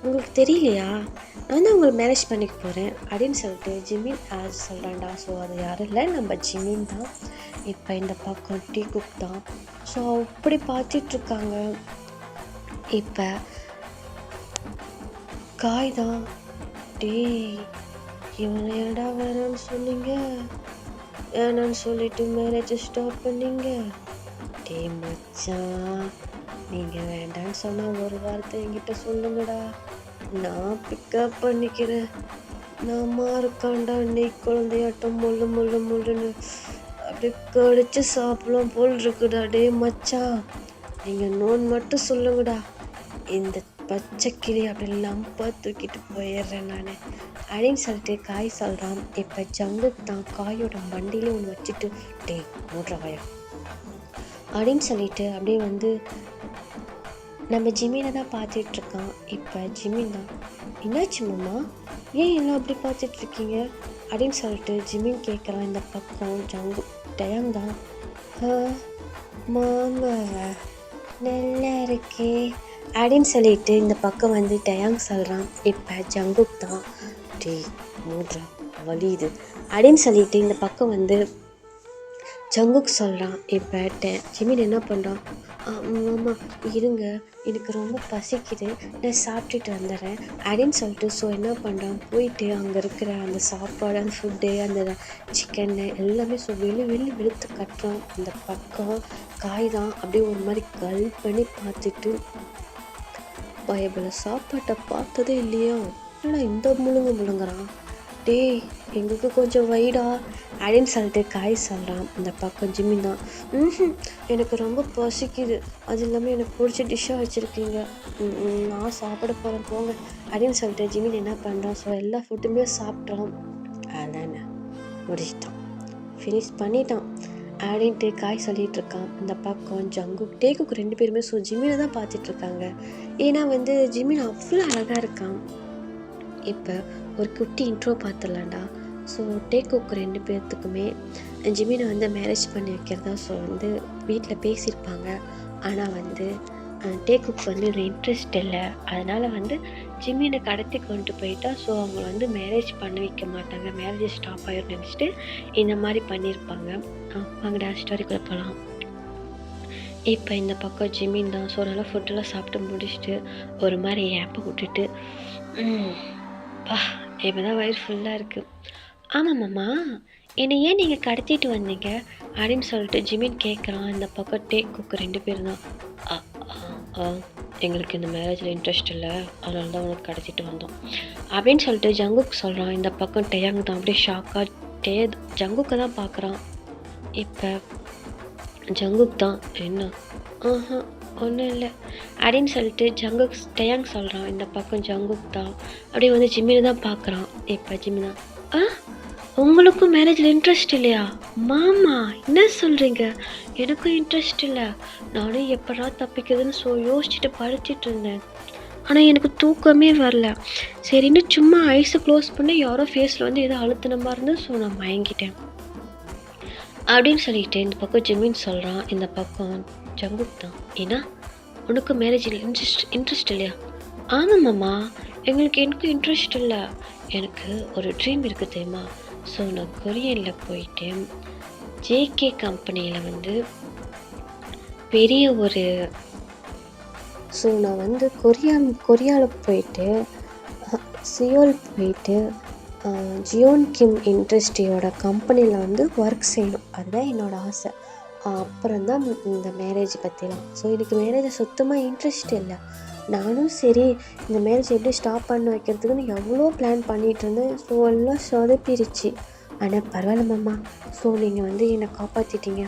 உங்களுக்கு தெரியலையா? நான் தான் உங்களை மேரேஜ் பண்ணிக்க போகிறேன் அப்படின்னு சொல்லிட்டு ஜிமின் ஆஸ் சொல்கிறான்டா. ஸோ அது யாரும் இல்லை, நம்ம ஜிமின் தான். இப்போ இந்த பக்கம் டீ குக் தான். ஸோ அப்படி பார்த்துட்ருக்காங்க. இப்போ காய் தான் டேய் இவனை ஏடா வேணான்னு சொன்னீங்க, வேணான்னு சொல்லிட்டு மேரேஜை ஸ்டாப் பண்ணீங்க. டே மச்சான், நீங்கள் வேண்டான்னு சொன்னால் ஒரு வார்த்தை என்கிட்ட சொல்லுங்கடா, நான் பிக்கப் பண்ணிக்கிறேன். நாம இருக்காண்டா நெய் குழந்தையாட்டம் முள்ளு முள்ளு முள்ளுன்னு அப்படி கடிச்சு சாப்பிடலாம் போல் இருக்குடா. டே மச்சான், நீங்கள் நோன் மட்டும் சொல்லுங்கடா, இந்த பச்சை கிளி அப்படி லம்பா தூக்கிட்டு போயிடுறேன் நான் அப்படின்னு சொல்லிட்டு காய் சொல்கிறான். இப்போ ஜங்குக்கு தான் காயோட மண்டியிலே ஒன்று வச்சுட்டு டே மூடுறவாயா அப்படின்னு சொல்லிட்டு அப்படியே வந்து நம்ம ஜிமினை தான் பார்த்துட்ருக்கான். இப்போ ஜிமின் தான் என்னாச்சு மாமா, ஏன் எல்லாம் அப்படி பார்த்துட்ருக்கீங்க அப்படின்னு சொல்லிட்டு ஜிமின் கேட்குறான். இந்த பக்கம் ஜங்கு டயம் தான் மாமா நல்லா இருக்கே அப்படின்னு சொல்லிட்டு இந்த பக்கம் வந்து டயாங் சொல்கிறான். இப்போ ஜங்குக் தான் டே மூடுற வலியுது அப்படின்னு சொல்லிட்டு இந்த பக்கம் வந்து ஜங்குக் சொல்கிறான். இப்போ ஜிமின் என்ன பண்ணுறான், மாமா இருங்க எனக்கு ரொம்ப பசிக்குது, நான் சாப்பிட்டுட்டு வந்துடுறேன் அப்படின்னு சொல்லிட்டு ஸோ என்ன பண்ணுறான், போயிட்டு அங்கே இருக்கிற அந்த சாப்பாடு அந்த ஃபுட்டு அந்த சிக்கன்னு எல்லாமே ஸோ வெளுத்து கட்டுறான். இந்த பக்கம் காய் தான் அப்படியே ஒரு மாதிரி கல் பண்ணி பார்த்துட்டு பயபல சாப்பாட்டை பார்த்ததே இல்லையா, என்னடா இந்த முழுங்குறான், டேய் எங்களுக்கு கொஞ்சம் வைடா அப்படின்னு சொல்லிட்டு காய் சொல்கிறான். இந்த பக்கம் ஜிமின் தான் எனக்கு ரொம்ப பசிக்குது, அது இல்லாமல் எனக்கு பிடிச்ச டிஷ்ஷாக வச்சுருக்கீங்க, நான் சாப்பிட போகிறேன் போங்க அப்படின்னு சொல்லிட்டு ஜிமின் என்ன பண்ணுறான், ஸோ எல்லா ஃபுட்டுமே சாப்பிட்றான். அதானே முடிச்சிட்டான், ஃபினிஷ் பண்ணிட்டான் அப்படின்ட்டு காய் சொல்லிகிட்டு இருக்கான். இந்த பக்கம் ஜங்கு டேக்குக்கு 2 பேருமே ஸோ ஜிமினை தான் பார்த்துட்ருக்காங்க. ஏன்னா வந்து ஜிமின் அவ்வளோ அழகாக இருக்கான். இப்போ ஒரு குட்டி இன்ட்ரோ பார்த்துடலாண்டா. ஸோ டேக்குக்கு 2 பேர்த்துக்குமே ஜிமினை வந்து மேரேஜ் பண்ணி வைக்கிறதா ஸோ வந்து வீட்டில் பேசியிருப்பாங்க. ஆனால் வந்து டேக்குக்கு வந்து ஒரு இன்ட்ரெஸ்ட் இல்லை, அதனால் வந்து ஜிமினை கடத்தி கொண்டு போயிட்டா ஸோ அவங்க வந்து மேரேஜ் பண்ண வைக்க மாட்டாங்க, மேரேஜ் ஸ்டாப் ஆகிடும் நினச்சிட்டு இந்த மாதிரி பண்ணியிருப்பாங்க. வாங்கடா ஸ்டோரிக்குள்ளே போகலாம். இப்போ இந்த பக்கம் ஜிமின் தான் ஸோ நல்லா ஃபுட்டெல்லாம் சாப்பிட்டு முடிச்சுட்டு ஒரு மாதிரி ஏப்பை விட்டுட்டு இப்போ தான் வயிறு ஃபுல்லாக இருக்குது. ஆமாம் மாமா, என்னை ஏன் நீங்கள் கடத்திட்டு வந்தீங்க அப்படின்னு சொல்லிட்டு ஜிமின் கேட்குறான். இந்த பக்கம் டேக்குக்கு 2 பேர் தான் எங்களுக்கு இந்த மேரேஜில் இன்ட்ரெஸ்ட் இல்லை, அதனால தான் உனக்கு கடத்திட்டு வந்தோம் அப்படின்னு சொல்லிட்டு ஜங்குக் சொல்கிறான். இந்த பக்கம் டேயாங் தான் அப்படியே ஷாக்காக ஜங்குக்கை தான் பார்க்குறான். இப்போ ஜங்குக் தான் என்ன ஆஹா ஒன்றும் இல்லை அப்படின்னு சொல்லிட்டு டேயாங் சொல்கிறான். இந்த பக்கம் ஜங்குக் தான் அப்படியே வந்து ஜிம்மினை தான் பார்க்குறான். இப்போ ஜிம்மி தான் உங்களுக்கும் மேரேஜில் இன்ட்ரெஸ்ட் இல்லையா மாமா, என்ன சொல்கிறீங்க? எனக்கும் இன்ட்ரெஸ்ட் இல்லை, நானும் எப்படா தப்பிக்குதுன்னு யோசிச்சுட்டு படிச்சுட்டு இருந்தேன். ஆனால் எனக்கு தூக்கமே வரல. சரின்னு சும்மா ஐஸை க்ளோஸ் பண்ணி யாரோ ஃபேஸில் வந்து ஏதோ அழுத்தின மாதிரி இருந்து நான் மயங்கிட்டேன் அப்படின்னு சொல்லிட்டு இந்த பக்கம் ஜிம்மின்னு சொல்கிறான். இந்த பக்கம் ஜங்குக் தான் ஏன்னா உனக்கு மேரேஜில் இன்ட்ரெஸ்ட் இல்லையா? ஆமாம் மாமா, எனக்கும் இன்ட்ரெஸ்ட் இல்லை. எனக்கு ஒரு ட்ரீம் இருக்குது தெரியுமா? ஸோ நான் கொரியனில் போயிட்டு ஜேகே கம்பெனியில் வந்து பெரிய ஒரு நான் வந்து கொரியாவில் போயிட்டு சியோல் போயிட்டு ஜியோன் கிம் இண்டஸ்ட்ரியோட கம்பெனியில் வந்து ஒர்க் செய்யணும். அதுதான் என்னோடய ஆசை. அப்புறம்தான் இந்த மேரேஜ் பற்றிலாம். ஸோ எனக்கு மேரேஜை சுத்தமாக இன்ட்ரெஸ்ட் இல்லை. நானும் சரி இந்த மேரேஜ் எப்படி ஸ்டாப் பண்ண வைக்கிறதுக்குன்னு எவ்வளோ பிளான் பண்ணிகிட்டு இருந்தேன். ஸோ எல்லாம் சொதப்பிடுச்சு. ஆனால் பரவாயில்ல மாமா, ஸோ நீங்கள் வந்து என்னை காப்பாற்றிட்டீங்க.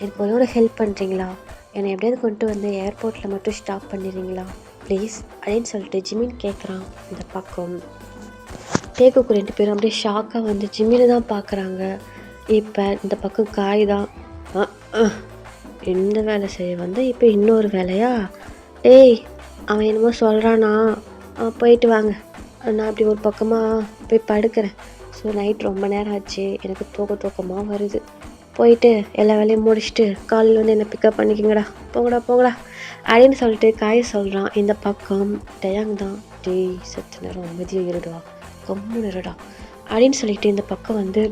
எனக்கு ஒரு ஹெல்ப் பண்ணுறீங்களா? என்னை எப்படியாவது கொண்டு வந்து ஏர்போர்ட்டில் மட்டும் ஸ்டாப் பண்ணிடுறீங்களா ப்ளீஸ் அப்படின்னு சொல்லிட்டு ஜிமின் கேட்குறான். இந்த பக்கம் டேக்குக்கு 2 பேரும் அப்படியே ஷாக்காக வந்து ஜிம்மினை தான் பார்க்குறாங்க. இப்போ இந்த பக்கம் காய் தான் இந்த வேலை செய்ய வந்து இப்போ இன்னொரு வேலையா? டேய் அவன் என்னமோ சொல்கிறானா, போயிட்டு வாங்க, நான் அப்படி ஒரு பக்கமாக போய் படுக்கிறேன். ஸோ நைட் ரொம்ப நேரம் ஆச்சு, எனக்கு தூக்கமாக வருது. போயிட்டு எல்லா வேலையும் முடிச்சுட்டு காலையில் வந்து என்னை பிக்கப் பண்ணிக்கிங்கடா, போங்கடா அப்படின்னு சொல்லிட்டு காய் சொல்கிறான். இந்த பக்கம் டேயாங் தான் டேய் சத்து நேரம் அமைதியாக இருடா, கம்முன்னு இருடா அப்படின்னு சொல்லிட்டு இந்த பக்கம் வந்து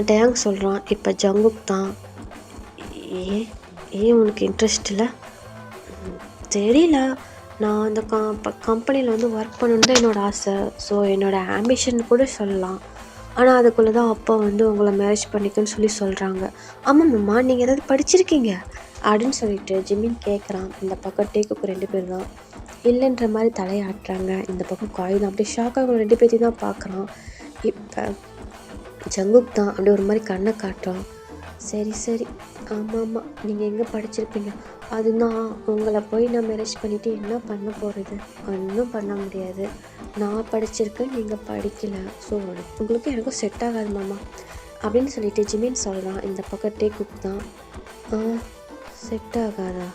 டேயாங் சொல்கிறான். இப்போ ஜங்குக் தான் ஏன் உனக்கு இன்ட்ரெஸ்ட் இல்லை? தெரியல, நான் அந்த கம்பெனியில் வந்து ஒர்க் பண்ணணுன்னு தான் என்னோடய ஆசை. ஸோ என்னோடய ஆம்பிஷன் கூட சொல்லலாம். ஆனால் அதுக்குள்ளே தான் அப்பா வந்து உங்களை மேரேஜ் பண்ணிக்கன்னு சொல்கிறாங்க. ஆமாம் மாமா, நீங்கள் ஏதாவது படிச்சிருக்கீங்க அப்படின்னு சொல்லிட்டு ஜிம்மின் கேட்குறான். இந்த பக்கம் டேக்குக்கு 2 பேர் தான் இல்லைன்ற மாதிரி தலையாட்டுறாங்க. இந்த பக்கம் காய் தான் அப்படியே ஷாக்காக 2 பேர்த்தையும் தான் பார்க்குறான். இப்போ ஜங்குக் தான் அப்படியே ஒரு மாதிரி கண்ணை காட்டுறான். சரி ஆமாம், நீங்கள் எங்கே படிச்சிருப்பீங்க? அதுதான் உங்களை போய் நான் மேரேஜ் பண்ணிவிட்டு என்ன பண்ண போகிறது? ஒன்றும் பண்ண முடியாது. நான் படிச்சிருக்கேன், நீங்கள் படிக்கலை. ஸோ உங்களுக்கு எனக்கும் செட் ஆகாது மாமா அப்படின்னு சொல்லிட்டு ஜிமின் சொல்கிறான். இந்த பக்கம் டேக்குக் தான் செட் ஆகாதா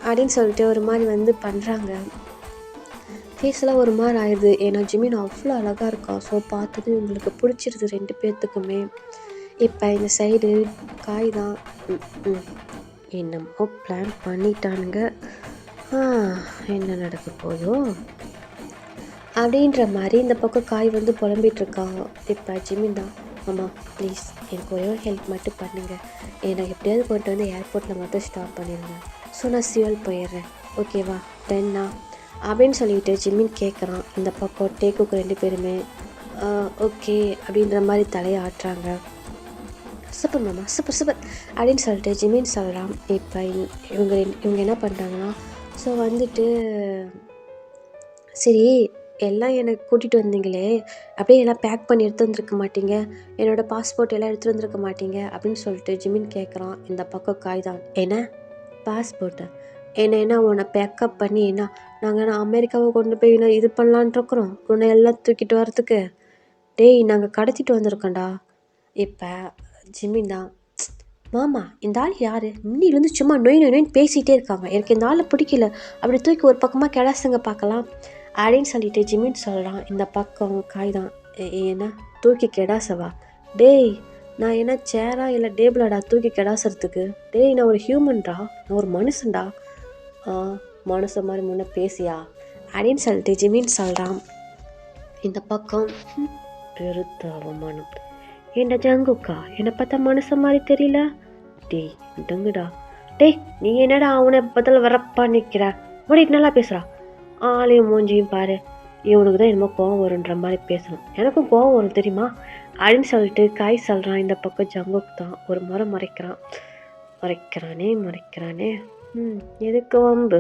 அப்படின்னு சொல்லிட்டு ஒரு மாதிரி வந்து பண்ணுறாங்க. ஃபேஸ்லாம் ஒரு மாதிரி ஆயிடுது. ஏன்னா ஜிமின் அவ்வளோ அழகாக இருக்கான். ஸோ பார்த்தது உங்களுக்கு பிடிச்சிருது 2 பேர்த்துக்குமே. இப்போ இந்த சைடு காய் தான் என்னமோ பிளான் பண்ணிட்டானுங்க, என்ன நடக்க போதோ அப்படின்ற மாதிரி இந்த பக்கம் காய் வந்து புலம்பிகிட்ருக்காங்க. இப்போ ஜிமின் தான் ஆமாம் ப்ளீஸ் எனக்கு ஒரே ஒரு ஹெல்ப் மட்டும் பண்ணுங்கள், என்னை எப்படியாவது கொண்டு வந்து ஏர்போர்ட்டில் மட்டும் ஸ்டாப் பண்ணிடுங்க. ஸோ நான் சியோல் போயிடுறேன், ஓகேவா? டென்னா அப்படின்னு சொல்லிட்டு ஜிமின் கேட்குறான். இந்த பக்கம் டேக்குக்கு 2 பேருமே ஓகே அப்படின்ற மாதிரி தலையை ஆட்டுறாங்க. சூப்பர் மாமா, சூப்பர் அப்படின்னு சொல்லிட்டு ஜிமின் சொல்கிறான். இப்போ இவங்க என்ன பண்ணுறாங்கன்னா, ஸோ வந்துட்டு சரி எல்லாம் எனக்கு கூட்டிகிட்டு வந்தீங்களே, அப்படியே எல்லாம் பேக் பண்ணி எடுத்து வந்துருக்க மாட்டீங்க, என்னோடய பாஸ்போர்ட் எல்லாம் எடுத்துகிட்டு வந்துருக்க மாட்டீங்க அப்படின்னு சொல்லிட்டு ஜிமின் கேட்குறான். இந்த பக்கம் காய் தான் என்ன பாஸ்போர்ட்டை என்ன உன்னை பேக்கப் பண்ணி நாங்கள் அமெரிக்காவை கொண்டு போய் இது பண்ணலான்ட்ருக்குறோம், உன்னை எல்லாம் தூக்கிட்டு வரத்துக்கு? டேய் நாங்கள் கடத்திட்டு வந்திருக்கோண்டா. இப்போ ஜிமின் தான் மாமா இந்த ஆள் யார்? இன்னிலேருந்து சும்மா நொயின்னு பேசிகிட்டே இருக்காங்க, எனக்கு இந்த ஆளை பிடிக்கல, அப்படி தூக்கி ஒரு பக்கமாக கிடாசுங்க பார்க்கலாம் அப்படின்னு சொல்லிட்டு ஜிமின் சொல்கிறான். இந்த பக்கம் காய் தான் ஏன்னா தூக்கி கெடாசவா? டேய் நான் என்ன சேரா இல்லை டேபிளாடா தூக்கி கெடாசுறதுக்கு? டேய் நான் ஒரு ஹியூமன்டா, நான் ஒரு மனுஷன்டா. மனுஷன் மாதிரி முன்னே பேசியா அப்படின்னு சொல்லிட்டு ஜிமின் சொல்கிறான். இந்த பக்கம் பெருத்த அவமானம். ஏண்டா ஜங்குக்கா, என்னை பார்த்தா மனுஷன் மாதிரி தெரியல? டேய் டங்குடா, டேய் நீ என்னடா அவனை பதில் வரப்பா நிற்கிற, முடிட்டு நல்லா பேசுகிறா, ஆளையும் மூஞ்சியும் பாரு, இவனுக்கு தான் என்னமோ கோவம் வருன்ற மாதிரி பேசணும், எனக்கும் கோவம் வரும் தெரியுமா அப்படின்னு சொல்லிட்டு காய் சொல்கிறான். இந்த பக்கம் ஜங்குக் தான் ஒரு முறை மறைக்கிறானே எதுக்கு வம்பு,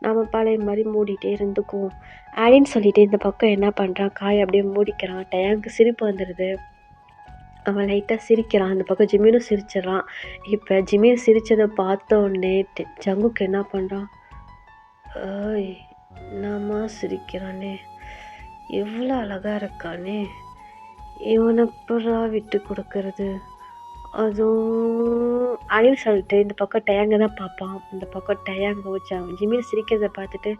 நாம பழைய மாதிரி மூடிட்டே இருந்துக்குவோம் அப்படின்னு சொல்லிட்டு இந்த பக்கம் என்ன பண்ணுறான், காய் அப்படியே மூடிக்கிறான். டயாங்க்கு சிரிப்பு வந்துடுது. அவன் லைட்டாக சிரிக்கிறான். அந்த பக்கம் ஜிமினும் சிரிச்சிடறான். இப்போ ஜிமின் சிரித்ததை பார்த்த உடனே ஜங்குக்கு என்ன பண்ணுறான், ஏய் என்னம்மா சிரிக்கிறானே, எவ்வளோ அழகாக இருக்கானே, இவனை எப்படா விட்டு கொடுக்கறது, அதுவும் அப்படின்னு சொல்லிட்டு இந்த பக்கம் டயாங்க தான் பார்ப்பான். இந்த பக்கம் டயாங்க ஜிமின் சிரிக்கிறத பார்த்துட்டு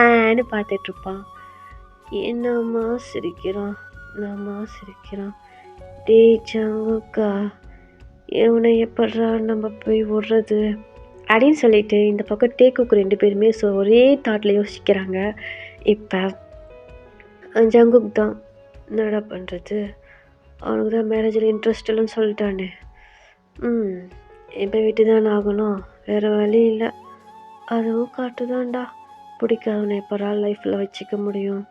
ஆன்னு பார்த்துட்ருப்பான். என்னம்மா சிரிக்கிறான், என்னம்மா சிரிக்கிறான், டேய் ஜங்குக்கா, இவனை எப்பட்றா நம்ம போய் விடுறது அப்படின்னு சொல்லிட்டு இந்த பக்கம் டேக்குக்கு 2 பேருமே ஒரே தாட்டில் யோசிக்கிறாங்க. இப்போ ஜங்குக் தான் என்னடா பண்ணுறது, அவனுக்கு தான் மேரேஜில் இன்ட்ரெஸ்ட் இல்லைன்னு சொல்லிட்டானே, இப்போ விட்டு தான் ஆகணும், வேறு வழி இல்லை, அதுவும் காட்டுதான்டா, பிடிக்காதவனை எப்படா லைஃப்பில் வச்சுக்க முடியும்,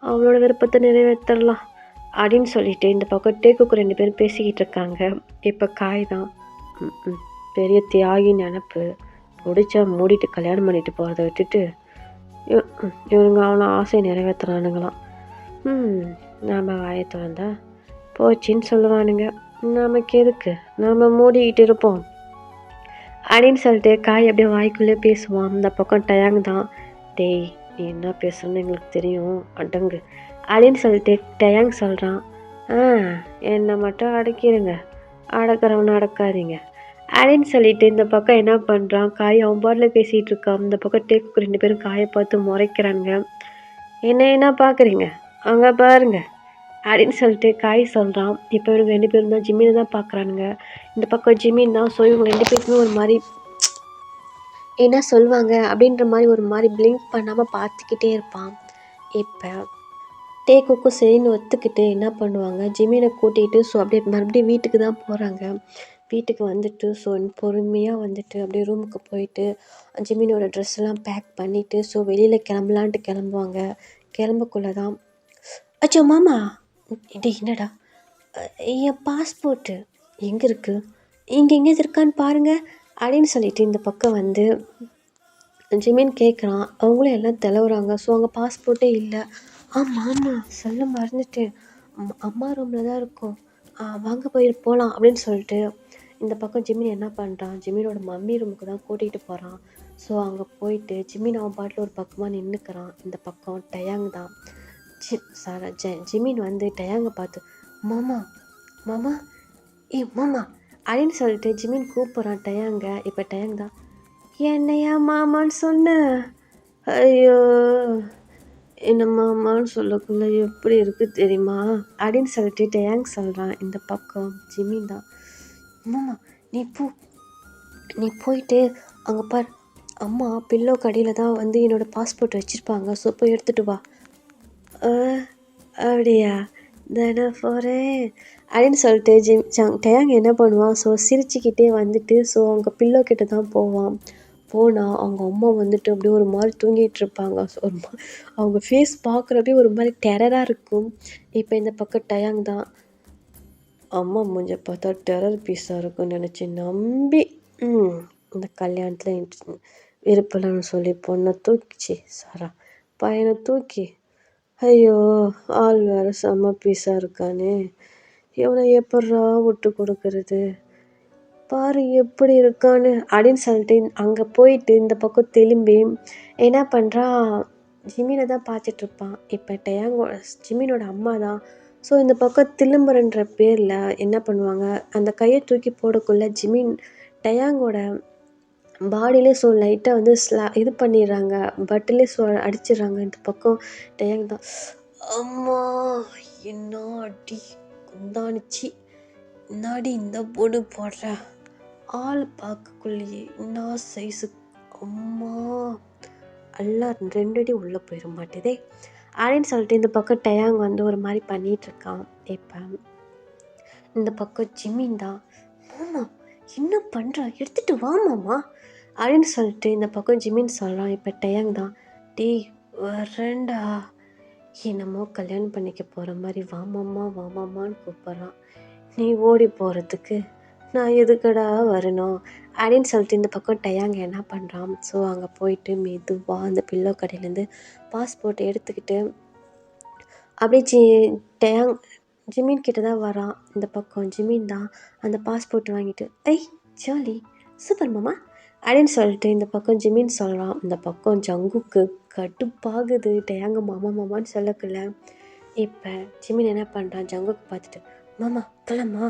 அவளோட விருப்பத்தை நிறைவேற்றலாம் அப்படின்னு சொல்லிட்டு இந்த பக்கம் டேக்குக்கு 2 பேரும் பேசிக்கிட்டு இருக்காங்க. இப்போ காய் தான் பெரிய தியாகி நினப்பு, பிடிச்சா மூடிட்டு கல்யாணம் பண்ணிட்டு போகிறத விட்டுட்டு இவனுங்க அவனை ஆசையை நிறைவேற்றுறானுங்களாம். நாம் வாயை திறந்தா போச்சின்னு சொல்லுவானுங்க, நமக்கு எதுக்கு, நாம் மூடிக்கிட்டு இருப்போம் அப்படின்னு சொல்லிட்டு காய் அப்படியே வாய்க்குள்ளே பேசுவான். இந்த பக்கம் டயாங் தான், டேய் நீ என்ன பேசுகிறன்னு எங்களுக்கு தெரியும், அடங்கு அப்படின்னு சொல்லிட்டு டயாங் சொல்கிறான். என்னை மட்டும் அடக்கிடுங்க, அடக்கிறவனை அடக்காதீங்க அப்படின்னு சொல்லிட்டு இந்த பக்கம் என்ன பண்ணுறான், காய் அவன் பாட்டில் பேசிகிட்டு இருக்கான். இந்த பக்கம் டேக்கு 2 பேரும் காயை பார்த்து முறைக்கிறானுங்க. என்ன பார்க்குறீங்க, அங்கே பாருங்க அப்படின்னு சொல்லிட்டு காய் சொல்கிறான். இப்போ இவங்க 2 பேரும் தான் ஜிம்மினை தான் பார்க்குறானுங்க. இந்த பக்கம் ஜிம்மின் தான். ஸோ இவங்க 2 பேருக்குமே ஒரு மாதிரி என்ன சொல்லுவாங்க அப்படின்ற மாதிரி ஒரு மாதிரி பிளிங்க் பண்ணாமல் பார்த்துக்கிட்டே இருப்பான். இப்போ டேக்குக்கும் சரின்னு ஒத்துக்கிட்டு என்ன பண்ணுவாங்க, ஜிம்மினை கூட்டிகிட்டு அப்படியே மறுபடியும் வீட்டுக்கு தான் போகிறாங்க. வீட்டுக்கு வந்துட்டு பொறுமையாக வந்துட்டு அப்படியே ரூமுக்கு போயிட்டு ஜிம்மினோட ட்ரெஸ்ஸெல்லாம் பேக் பண்ணிவிட்டு வெளியில் கிளம்பலான்ட்டு கிளம்புவாங்க. கிளம்பக்குள்ளே தான், அச்சோ மாமா, என்னடா என் பாஸ்போர்ட்டு எங்கே இருக்குது, இங்கே எங்கேயாவது இருக்கான்னு பாருங்கள் அப்படின்னு சொல்லிட்டு இந்த பக்கம் வந்து ஜிமின் கேட்குறான். அவங்களும் எல்லாம் தெலவுறாங்க. அங்கே பாஸ்போர்ட்டே இல்லை. மாமா சொல்ல மறந்துட்டேன், அம்மா ரூமில் தான் இருக்கும், வாங்க போகலாம் அப்படின்னு சொல்லிட்டு இந்த பக்கம் ஜிமின் என்ன பண்ணுறான், ஜிமினோட மம்மி ரூமுக்கு தான் கூட்டிகிட்டு போகிறான். அங்கே போயிட்டு ஜிமின் அவன் பாட்டில் ஒரு பக்கமாக நின்றுக்கிறான். இந்த பக்கம் டயாங் தான் ஜிமின் வந்து டயாங்கை பார்த்து மாமா மாமா மாமா அப்படின்னு சொல்லிட்டு ஜிமின் கூப்பிட்றான் டயாங்க. இப்போ டயாங் தான், என்னையா மாமான்னு சொன்ன, ஐயோ என்ன மாமான்னு சொல்லக்குள்ள எப்படி இருக்குது தெரியுமா அப்படின்னு சொல்லிட்டு டயாங் சொல்கிறான். இந்த பக்கம் ஜிமின் தான், மாமா நீ போயிட்டு அங்கே பார், அம்மா பில்லோ கடையில் தான் வந்து என்னோடய பாஸ்போர்ட் வச்சுருப்பாங்க, போய் எடுத்துகிட்டு வா. அப்படியா, தானே போகிறேன் அப்படின்னு சொல்லிட்டு டயாங் என்ன பண்ணுவான், சிரிச்சுக்கிட்டே வந்துட்டு அவங்க பில்லோ கிட்ட தான் போவான். போனால் அவங்க அம்மா வந்துட்டு அப்படியே ஒரு மாதிரி தூங்கிட்டு இருப்பாங்க. அவங்க ஃபேஸ் பார்க்குறப்பே ஒரு மாதிரி டெரராக இருக்கும். இப்போ இந்த பக்கம் டயாங் தான், அம்மா மூஞ்ச பார்த்தா டெரர் பீஸாக இருக்கும்னு நினச்சி நம்பி இந்த கல்யாணத்தில் விருப்பம்னு சொல்லி பொண்ணை தூக்கிச்சு பையனை தூக்கி, ஐயோ ஆள் வேறு செம்ம பீஸாக இருக்கானே, இவனை எப்பட்றா விட்டு கொடுக்கறது, பாரு எப்படி இருக்கான்னு அப்படின்னு சொல்லிட்டு அங்கே போயிட்டு இந்த பக்கம் திரும்பி என்ன பண்ணுறான், ஜிமினை தான் பார்த்துட்ருப்பான். இப்போ டயாங்கோட ஜிமினோட அம்மா தான். இந்த பக்கம் திலும்புறன்ற பேரில் என்ன பண்ணுவாங்க, அந்த கையை தூக்கி போடக்குள்ளே ஜிமின் டயாங்கோட பாடியிலே லைட்டாக வந்து இது பண்ணிடுறாங்க, பட்டிலே அடிச்சிடுறாங்க. இந்த பக்கம் டயாங் தான், அம்மா என்ன அடி குந்தானிச்சு, என்னாடி இந்த பொண்ணு போடுற, ஆள் பார்க்கக்குள்ளேயே என்ன சைஸு, அம்மா எல்லாம் 2 அடி உள்ளே போயிட மாட்டேதே அப்படின்னு சொல்லிட்டு இந்த பக்கம் டயாங் வந்து ஒரு மாதிரி பண்ணிகிட்ருக்கான். இப்போ இந்த பக்கம் ஜிமின் தான், மாமா என்ன பண்ணுறா, எடுத்துகிட்டு வா மாமா அப்படின்னு சொல்லிட்டு இந்த பக்கம் ஜிமின் சொல்கிறான். இப்போ டயாங் தான், டேய் வரேன்டா, என்னமோ கல்யாணம் பண்ணிக்க போகிற மாதிரி வாமாம்மா வாமாம்மான்னு கூப்பிட்றான், நீ ஓடி போகிறதுக்கு நான் எதுக்குடா வரணும் அப்படின்னு சொல்லிட்டு இந்த பக்கம் டயாங்க என்ன பண்ணுறான். ஸோ அங்கே போயிட்டு மெதுவாக அந்த பில்லோ கடையிலேருந்து பாஸ்போர்ட் எடுத்துக்கிட்டு அப்படியே டயாங் ஜிமின் கிட்ட தான் வரான். இந்த பக்கம் ஜிமின் தான் அந்த பாஸ்போர்ட் வாங்கிட்டு ஜாலி சூப்பர் மாமா அப்படின்னு சொல்லிட்டு இந்த பக்கம் ஜிமின் சொல்கிறான். இந்த பக்கம் ஜங்குக்கு கடுப்பாகுது. டயாங்க மாமா மாமான்னு சொல்லக்குள்ள இப்போ ஜிமின் என்ன பண்ணுறான், ஜங்குக்கு பார்த்துட்டு மாமா போலாமா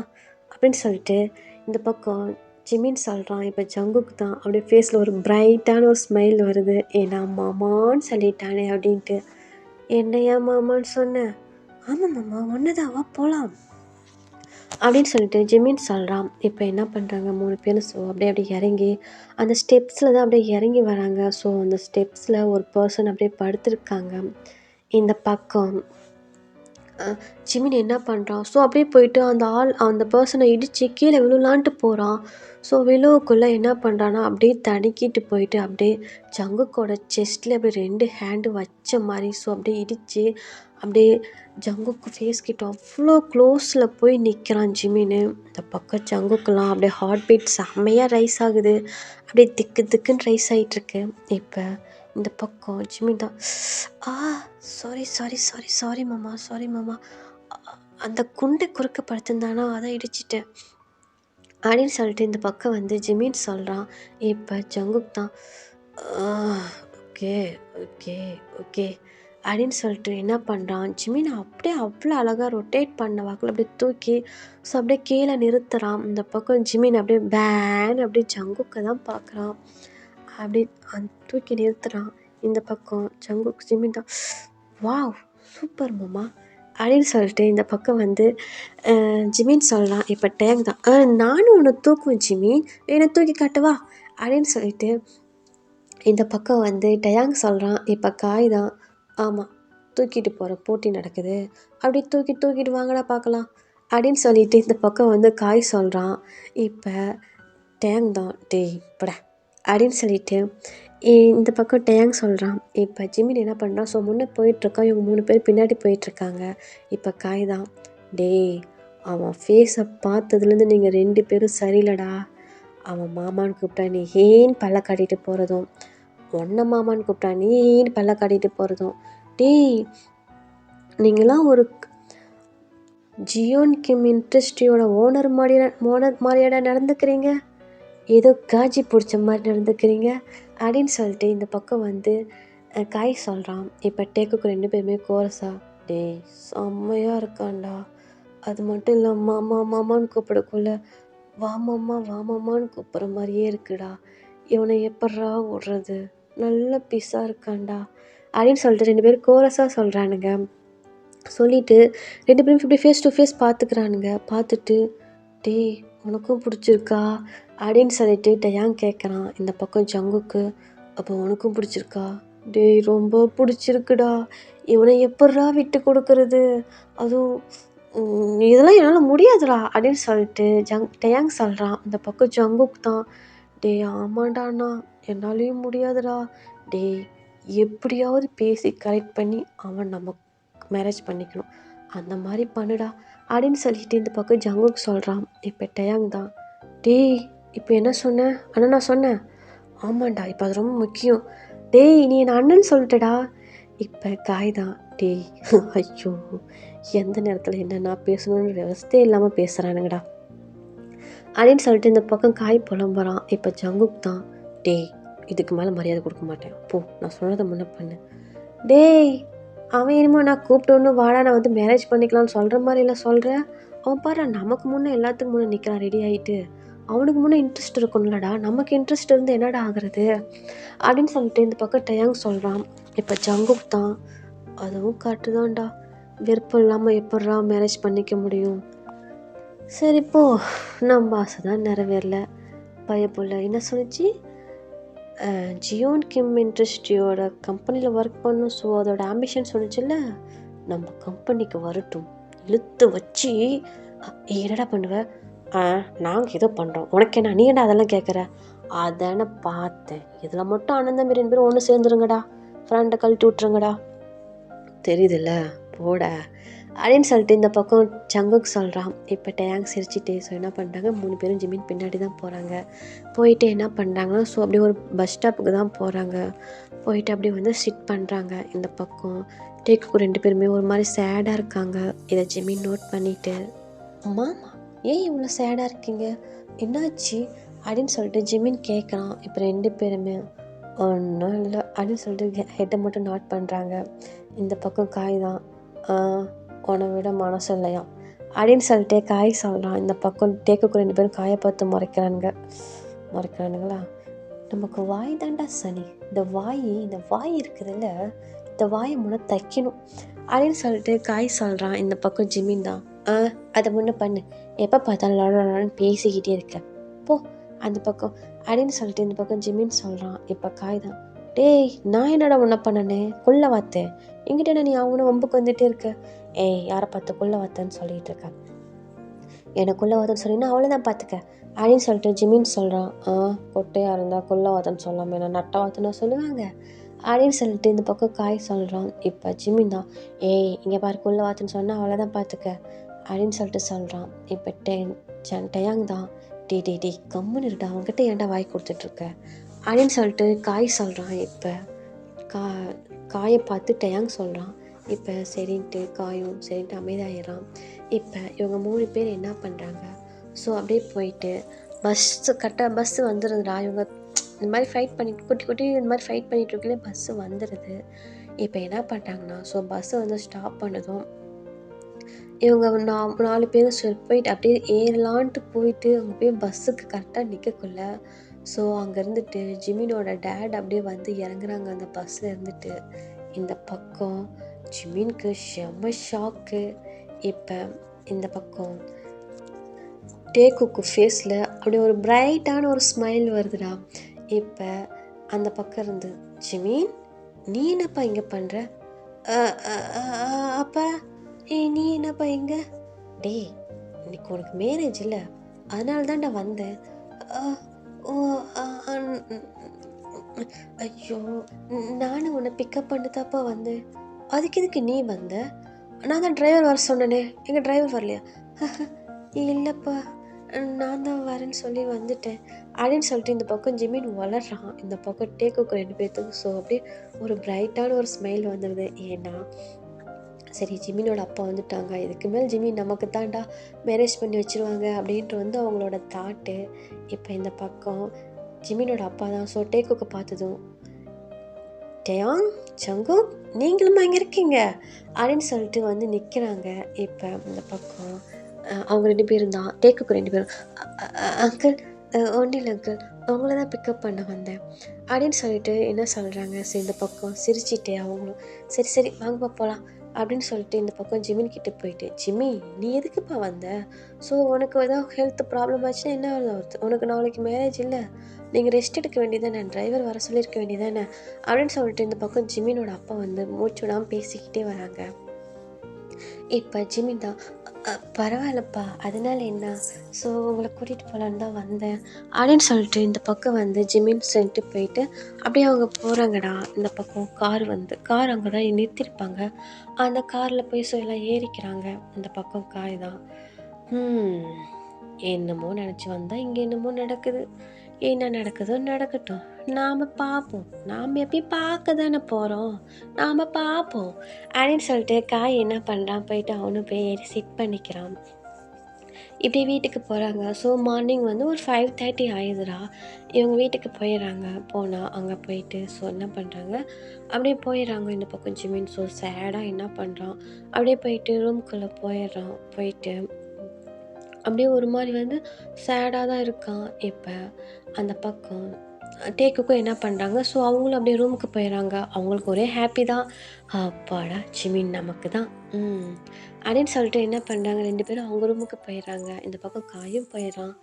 அப்படின்னு சொல்லிட்டு இந்த பக்கம் ஜிமின் சொல்கிறான். இப்போ ஜங்குக்கு தான் அப்படியே ஃபேஸில் ஒரு பிரைட்டான ஒரு ஸ்மைல் வருது. ஏன்னா மாமான்னு சொல்லிட்டானே அப்படின்ட்டு. என்னையா மாமான்னு சொன்னேன்? ஆமாம் மாமா ஒன்றுதான், வா போகலாம் அப்படின்னு சொல்லிட்டு ஜிமின் சொல்கிறான். இப்போ என்ன பண்ணுறாங்க 3 பேரும். ஸோ அப்படியே இறங்கி அந்த ஸ்டெப்ஸில் தான் அப்படியே இறங்கி வராங்க. ஸோ அந்த ஸ்டெப்ஸில் ஒரு பர்சன் அப்படியே படுத்துருக்காங்க. இந்த பக்கம் ஜிமின் என்ன பண்ணுறான், ஸோ அப்படியே போயிட்டு அந்த பர்சனை இடித்து கீழே விழுலான்ட்டு போகிறான். ஸோ விழுவுக்குள்ளே என்ன பண்ணுறான்னா அப்படியே தடுக்கிட்டு போயிட்டு அப்படியே ஜங்குக்கோட செஸ்ட்டில் அப்படியே 2 ஹேண்டு வச்ச மாதிரி ஸோ அப்படியே இடித்து அப்படியே ஜங்குக்கு ஃபேஸ் கிட்ட அவ்வளோ க்ளோஸில் போய் நிற்கிறான் ஜிமின்னு. இந்த பக்கம் ஜங்குக்கெலாம் அப்படியே ஹார்ட் பீட் செம்மையாக ரைஸ் ஆகுது. அப்படியே திக்கு திக்குன்னு ரைஸ் ஆகிட்டுருக்கு. இப்போ இந்த பக்கம் ஜிமின் தான் சாரி சாரி சாரி சாரி மாமா சாரி மாமா அந்த குண்டை குறுக்க படுத்திருந்தானா அதான் இடிச்சிட்டேன் அப்படின்னு சொல்லிட்டு இந்த பக்கம் வந்து ஜிமின் சொல்கிறான். இப்போ ஜங்குக் தான் ஓகே ஓகே ஓகே அப்படின்னு சொல்லிட்டு என்ன பண்ணுறான், ஜிமின் அப்படியே அவ்வளோ அழகாக ரொட்டேட் பண்ண வாக்கில் அப்படியே தூக்கி ஸோ அப்படியே கீழே நிறுத்துகிறான். இந்த பக்கம் ஜிமின் அப்படியே பேன் அப்படியே ஜங்குக்கை தான் பார்க்குறான். அப்படி தூக்கி நிறுத்துகிறான். இந்த பக்கம் ஜங்குக் ஜிமின் தான் வாவ் சூப்பர் மாமா அப்படின்னு சொல்லிட்டு இந்த பக்கம் வந்து ஜிமின் சொல்லலாம். இப்போ டேங் தான் நானும் உன்னை தூக்குவேன் ஜிமின், என்னை தூக்கி காட்டுவா அப்படின்னு சொல்லிட்டு இந்த பக்கம் வந்து டயாங் சொல்கிறான். இப்போ காய் தான் ஆமாம் தூக்கிட்டு போகிற போட்டி நடக்குது, அப்படி தூக்கிட்டு வாங்கடா பார்க்கலாம் அப்படின்னு சொல்லிட்டு இந்த பக்கம் வந்து காய் சொல்கிறான். இப்போ டேங் தான் டேய் பட அப்படின்னு சொல்லிட்டு இந்த பக்கம் டேங் சொல்கிறான். இப்போ ஜிமின் என்ன பண்ணுறான், ஸோ முன்னே போயிட்டுருக்கான், இவங்க 3 பேர் பின்னாடி போயிட்டுருக்காங்க. இப்போ காய் தான் டேய் அவன் ஃபேஸை பார்த்ததுலேருந்து நீங்கள் 2 பேரும் சரியில்லடா. அவன் மாமான்னு கூப்பிட்டா நீ ஏன்னு பல்ல காட்டிட்டு போகிறதும், ஒன்றை மாமான்னு கூப்பிட்டா நீ ஏன்னு பல்ல காட்டிட்டு போகிறதும், டேய் நீங்களாம் ஒரு ஜியோன் கிம் இண்டஸ்ட்ரியோட ஓனர் மாதிரியாடா நடந்துக்கிறீங்க, ஏதோ காஜி பிடிச்ச மாதிரி நடந்துக்கிறீங்க அப்படின்னு சொல்லிட்டு இந்த பக்கம் வந்து காய் சொல்கிறான். இப்போ டேக்குக்கு 2 பேருமே கோரஸா டேய் செம்மையாக இருக்கான்டா, அது மட்டும் இல்லை மாமா மாமான்னு கூப்பிடக்குள்ள வாமாமான்னு கூப்பிட்ற மாதிரியே இருக்குடா, இவனை எப்பட்றா விடுறது, நல்ல பீஸாக இருக்கான்டா அப்படின்னு சொல்லிட்டு 2 பேரும் கோரஸாக சொல்கிறானுங்க. சொல்லிவிட்டு 2 பேரும் இப்படி ஃபேஸ் டு ஃபேஸ் பார்த்துக்கிறானுங்க. பார்த்துட்டு டேய் உனக்கும் பிடிச்சிருக்கா அப்படின்னு சொல்லிட்டு டயாங் கேட்குறான். இந்த பக்கம் ஜங்குக்கு அப்போ உனக்கும் பிடிச்சிருக்கா, டேய் ரொம்ப பிடிச்சிருக்குடா, இவனை எப்பட்றா விட்டு கொடுக்கறது, அதுவும் இதெல்லாம் என்னால் முடியாதுடா அப்படின்னு சொல்லிட்டு டயாங் சொல்கிறான். இந்த பக்கம் ஜங்குக் தான் டேய் ஆமாண்டாண்ணா என்னாலையும் முடியாதுடா, டேய் எப்படியாவது பேசி கரெக்ட் பண்ணி அவன் நம்ம மேரேஜ் பண்ணிக்கணும், அந்த மாதிரி பண்ணுடா அப்படின்னு சொல்லிட்டு இந்த பக்கம் ஜங்குக் சொல்கிறான். இப்போ டயாங் தான் டேய் இப்போ என்ன சொன்னேன் அண்ணா, நான் சொன்னேன் ஆமாண்டா இப்போ அது ரொம்ப முக்கியம், டேய் நீ என் அண்ணன் சொல்லிட்டடா. இப்போ காய் தான் டேய் ஐயோ எந்த நேரத்தில் என்னென்னா பேசணுன்னு விவசாயே இல்லாமல் பேசுகிறானுங்கடா அப்படின்னு சொல்லிட்டு இந்த பக்கம் காய் புலம்புறான். இப்போ ஜங்குக் தான் டேய் இதுக்கு மேலே மரியாதை கொடுக்க மாட்டேன், போ நான் சொன்னதை முன்ன பண்ணு, டேய் அவன் என்னமோ நான் கூப்பிட்டோன்னு வாடா நான் வந்து மேரேஜ் பண்ணிக்கலாம்னு சொல்கிற மாதிரி இல்லை சொல்கிறேன், அவன் பாரு நமக்கு முன்னே எல்லாத்துக்கும் முன்னே நிற்கிறான் ரெடி ஆகிட்டு, அவனுக்கு முன்னே இன்ட்ரெஸ்ட் இருக்கணும்லடா, நமக்கு இன்ட்ரெஸ்ட் இருந்து என்னடா ஆகுறது அப்படின்னு சொல்லிட்டு இந்த பக்கம் டயாங் சொல்கிறான். இப்போ ஜங்குக் தான் அதுவும் காட்டுதான்டா, விருப்பம் இல்லாமல் எப்பட்றா மேரேஜ் பண்ணிக்க முடியும், சரிப்போ நம்ம ஆசை தான் நிறைவேறல, பயப்புள்ள என்ன சொல்லிச்சு ஜியோன் கிம் இண்டஸ்ட்ரியோட கம்பெனியில் ஒர்க் பண்ணும், ஸோ அதோட ஆம்பிஷன் சொன்னிச்சுல்ல நம்ம கம்பெனிக்கு வரட்டும், இழுத்து வச்சு என்னடா பண்ணுவேன், நாங்கள் ஏதோ பண்ணுறோம் உனக்கு என்ன, நீ என்ன அதெல்லாம் கேட்குற, அதானே பார்த்தேன், இதில் மட்டும் ஆனந்தம் 2 பேரும் ஒன்று சேர்ந்துருங்கடா, ஃப்ரெண்டை கழட்டி விட்ருங்கடா, தெரியுதுல்ல போட அப்படின்னு சொல்லிட்டு இந்த பக்கம் சங்குக்கு சொல்கிறான். இப்போ டேங் சிரிச்சிட்டு ஸோ என்ன பண்ணுறாங்க, 3 பேரும் ஜிமின் பின்னாடி தான் போகிறாங்க. போயிட்டு என்ன பண்ணுறாங்கன்னா, ஸோ அப்படியே ஒரு பஸ் ஸ்டாப்புக்கு தான் போகிறாங்க. போயிட்டு அப்படியே வந்து சிட் பண்ணுறாங்க. இந்த பக்கம் டேக்குக்கு 2 பேருமே ஒரு மாதிரி சேடாக இருக்காங்க. இதை ஜிமின் நோட் பண்ணிவிட்டு, மாமா ஏன் இவ்வளோ சேடாக இருக்கீங்க, என்னாச்சு அப்படின்னு சொல்லிட்டு ஜிமின் கேட்குறான். இப்போ 2 பேருமே ஒன்றும் இல்லை அப்படின்னு சொல்லிட்டு ஹெட்டை மட்டும் நோட் பண்ணுறாங்க. இந்த பக்கம் காய் தான், உன்னை விட மனசு இல்லையா அப்படின்னு சொல்லிட்டு காய் சொல்கிறான். இந்த பக்கம் டேக்குக்கு 2 பேரும் காயை பார்த்து முறைக்கிறானுங்களா. நமக்கு வாய் தாண்டா சனி, இந்த வாய் இருக்குதுல்ல, இந்த வாயை முன்ன தைக்கணும் அப்படின்னு சொல்லிட்டு காய் சொல்கிறான். இந்த பக்கம் ஜிமின் தான், அதை முன்ன பண்ணு, எப்போ பார்த்தாலும் லடான்னு பேசிக்கிட்டே இருக்க போ அந்த பக்கம் அப்படின்னு சொல்லிட்டு இந்த பக்கம் ஜிமின் சொல்கிறான். இப்போ காய் தான், டேய் நான் என்னடா உன்ன பண்ணனே, கொல்ல வாத்தேன் எங்கிட்ட நீ அவனை வம்புக்கு வந்துட்டே இருக்க, ஏய் யாரை பார்த்து கொல்ல வாத்தன்னு சொல்லிட்டு இருக்க, எனக்குள்ள வாதன்னு சொன்னீங்கன்னா அவ்வளோதான் பார்த்துக்க அப்படின்னு சொல்லிட்டு ஜிமின் சொல்கிறான். கொட்டையாக இருந்தால் கொல்ல வாதன்னு சொல்லாமல் நான் நட்ட வாத்தனா சொல்லுவாங்க அப்படின்னு சொல்லிட்டு இந்த பக்கம் காய் சொல்கிறான். இப்போ ஜிமின் தான், ஏய் இங்கே பாரு கொல்ல வாத்தன்னு சொன்னால் அவ்வளோதான் பார்த்துக்க அப்படின்னு சொல்லிட்டு சொல்கிறான். இப்போ டயாங் தான், டே கம்முன்னு இருடா, அவங்ககிட்ட ஏன்டா வாய் கொடுத்துட்ருக்க அப்படின்னு சொல்லிட்டு காய் சொல்கிறான். இப்போ காயை பார்த்து டயாங் சொல்கிறான். இப்போ சரின்ட்டு காயும் சரின்ட்டு அமைதியாயிடறான். இப்போ இவங்க 3 பேர் என்ன பண்ணுறாங்க, ஸோ அப்படியே போயிட்டு பஸ்ஸு வந்துடுதுடா. இவங்க இந்த மாதிரி ஃபைட் பண்ணிட்டு குட்டி இந்த மாதிரி ஃபைட் பண்ணிட்டு இருக்கலே பஸ்ஸு வந்துடுது. இப்போ என்ன பண்ணுறாங்கன்னா, ஸோ பஸ்ஸை வந்து ஸ்டாப் பண்ணதும் இவங்க 4 பேரும் போயிட்டு அப்படியே ஏறலான்ட்டு போயிட்டு அவங்க போய் பஸ்ஸுக்கு கரெக்டாக நிற்கக்குள்ள, ஸோ அங்கே இருந்துட்டு ஜிமினோட டேட் அப்படியே வந்து இறங்குறாங்க அந்த பஸ்ஸில் இருந்துட்டு. இந்த பக்கம் ஜிமினுக்கு செம்ம ஷாக்கு. இப்போ இந்த பக்கம் டேக்குக்கு ஃபேஸில் அப்படியே ஒரு பிரைட்டான ஒரு ஸ்மைல் வருதுடா. இப்போ அந்த பக்கம் இருந்து, ஜிமின் நீ என்னப்பா இங்கே பண்ணுற, அப்பா நீ என்னப்பா இங்கே, டேய் இன்னைக்கு உனக்கு மேரேஜ் இல்லை அதனால தான்டா வந்தேன். ஐயோ நானும் உன்னை பிக்கப் பண்ணிதாப்பா வந்தேன், அதுக்கு எதுக்கு நீ வந்த, நான் தான் டிரைவர் வர சொன்னேனே, எங்கள் டிரைவர் வரலையா, இல்லைப்பா நான் தான் வரேன்னு சொல்லி வந்துட்டேன் அப்படின்னு சொல்லிட்டு இந்த பக்கம் ஜிமின் வளர்றான். இந்த பக்கம் டேக்குக்கு 2 பேர்த்துக்கு ஸோ அப்படியே ஒரு பிரைட்டான ஒரு ஸ்மைல் வந்துடுது. ஏன்னா சரி ஜிமினோட அப்பா வந்துட்டாங்க, இதுக்கு மேல் ஜிமின் நமக்கு தாண்டா மேரேஜ் பண்ணி வச்சுருவாங்க அப்படின்ட்டு வந்து அவங்களோட தாட்டு. இப்போ இந்த பக்கம் ஜிமினோட அப்பா தான். ஸோ டேக்குக்கு பார்த்ததும், டயாங் சங்கு நீங்களுமா இங்கே இருக்கீங்க அப்படின்னு சொல்லிட்டு வந்து நிற்கிறாங்க. இப்போ இந்த பக்கம் அவங்க 2 பேரும் தான், டேக்குக்கு 2 பேரும், அங்கிள் ஒன்றும் இல்லை அங்கிள், அவங்கள தான் பிக்கப் பண்ண வந்தேன் அப்படின்னு சொல்லிட்டு என்ன சொல்கிறாங்க. சரி இந்த பக்கம் சிரிச்சிட்டே அவங்களும் சரி வாங்கப்பா போகலாம் அப்படின்னு சொல்லிட்டு இந்த பக்கம் ஜிமின் கிட்டே போயிட்டு, ஜிம்மி நீ எதுக்குப்பா வந்த, ஸோ உனக்கு ஏதாவது ஹெல்த் ப்ராப்ளம் ஆச்சுன்னா என்ன வருது, உனக்கு நாளைக்கு மேரேஜ் இல்லை, நீங்கள் ரெஸ்ட் எடுக்க வேண்டியதானே, டிரைவர் வர சொல்லியிருக்க வேண்டியதானே அப்படின்னு சொல்லிட்டு இந்த பக்கம் ஜிமினோட அப்பா வந்து மூச்சு விடாமல் பேசிக்கிட்டே வராங்க. இப்போ ஜிமின் தான், பரவாயில்லப்பா அதனால என்ன, ஸோ உங்களை கூட்டிகிட்டு போகலான்னு தான் வந்தேன் அப்படின்னு சொல்லிட்டு இந்த பக்கம் வந்து ஜிமின் சென்ட்டு போயிட்டு அப்படியே அவங்க போகிறாங்கடா. இந்த பக்கம் கார் அங்கே தான் நிறுத்திருப்பாங்க, அந்த காரில் போய் ஸோ எல்லாம் ஏறிக்கிறாங்க. இந்த பக்கம் காய் தான், என்னமோ நினச்சி வந்தால் இங்கே என்னமோ நடக்குது, என்ன நடக்குதோ நடக்கட்டும், நாம் பார்ப்போம், நாம் எப்பயும் பார்க்க தானே போகிறோம், நாம் பார்ப்போம் அப்படின்னு சொல்லிட்டு காய் என்ன பண்ணுறான், போயிட்டு அவனும் போய் ஏறி சிட் பண்ணிக்கிறான். இப்படி வீட்டுக்கு போகிறாங்க. ஸோ மார்னிங் வந்து ஒரு 5:30 ஆயிடுதுடா. இவங்க வீட்டுக்கு போயிடுறாங்க. போனால் அங்கே போயிட்டு ஸோ என்ன பண்ணுறாங்க, அப்படியே போயிடுறாங்க இந்த பக்கம் ஜிமின். ஸோ சேடாக என்ன பண்ணுறான், அப்படியே போயிட்டு ரூம்குள்ளே போயிட்டு அப்படியே ஒரு மாதிரி வந்து சேடாக தான் இருக்கான். இப்போ அந்த பக்கம் டேக்குக்கும் என்ன பண்ணுறாங்க, ஸோ அவங்களும் அப்படியே ரூமுக்கு போயிடறாங்க. அவங்களுக்கு ஒரே ஹாப்பி தான், அப்பாடா ஜிமின் நமக்கு தான் அப்படின்னு சொல்லிட்டு என்ன பண்ணுறாங்க, 2 பேரும் அவங்க ரூமுக்கு போயிடுறாங்க. இந்த பக்கம் காயும் போயிடுறான்.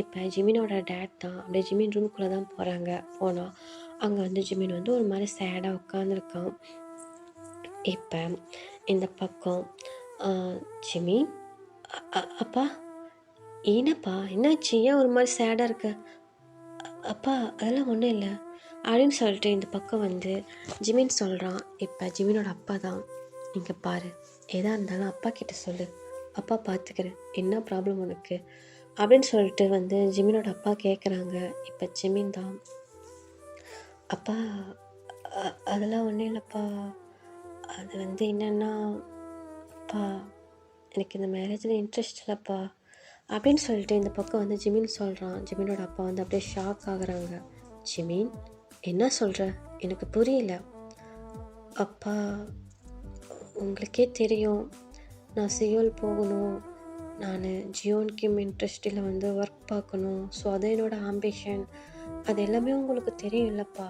இப்போ ஜிமினோட டேட் தான் அப்படியே ஜிமின் ரூமுக்குள்ளே தான் போனால் அங்கே வந்து ஜிமின் வந்து ஒரு மாதிரி சேடாக உட்காந்துருக்கான். இப்போ இந்த பக்கம் ஜிமி, அப்பா என்னப்பா என்னாச்சு, ஏன் ஒரு மாதிரி சேடாக இருக்க, அப்பா அதெல்லாம் ஒன்றும் இல்லை அப்படின்னு சொல்லிட்டு இந்த பக்கம் வந்து ஜிமின் சொல்கிறான். இப்போ ஜிமினோட அப்பா தான், இங்கே பாரு, எதா இருந்தாலும் அப்பா கிட்ட சொல்லு, அப்பா பார்த்துக்கிறேன், என்ன ப்ராப்ளம் உனக்கு அப்படின்னு சொல்லிட்டு வந்து ஜிமினோட அப்பா கேட்குறாங்க. இப்போ ஜிமின் தான், அப்பா அதெல்லாம் ஒன்றும் இல்லைப்பா, அது வந்து என்னென்னா அப்பா எனக்கு இந்த மேரேஜில் இன்ட்ரெஸ்ட் இல்லைப்பா அப்படின்னு சொல்லிட்டு இந்த பக்கம் வந்து ஜிமின் சொல்கிறான். ஜிமினோட அப்பா வந்து அப்படியே ஷாக் ஆகுறாங்க. ஜிமின், என்ன சொல்கிற, எனக்கு புரியல. அப்பா, உங்களுக்கே தெரியும் நான் சியோல் போகணும், நான் ஜியோன் கிம் இண்டஸ்ட்ரியில் வந்து ஒர்க் பார்க்கணும், ஸோ அது என்னோடய ஆம்பிஷன், அது எல்லாமே உங்களுக்கு தெரியும் இல்லைப்பா,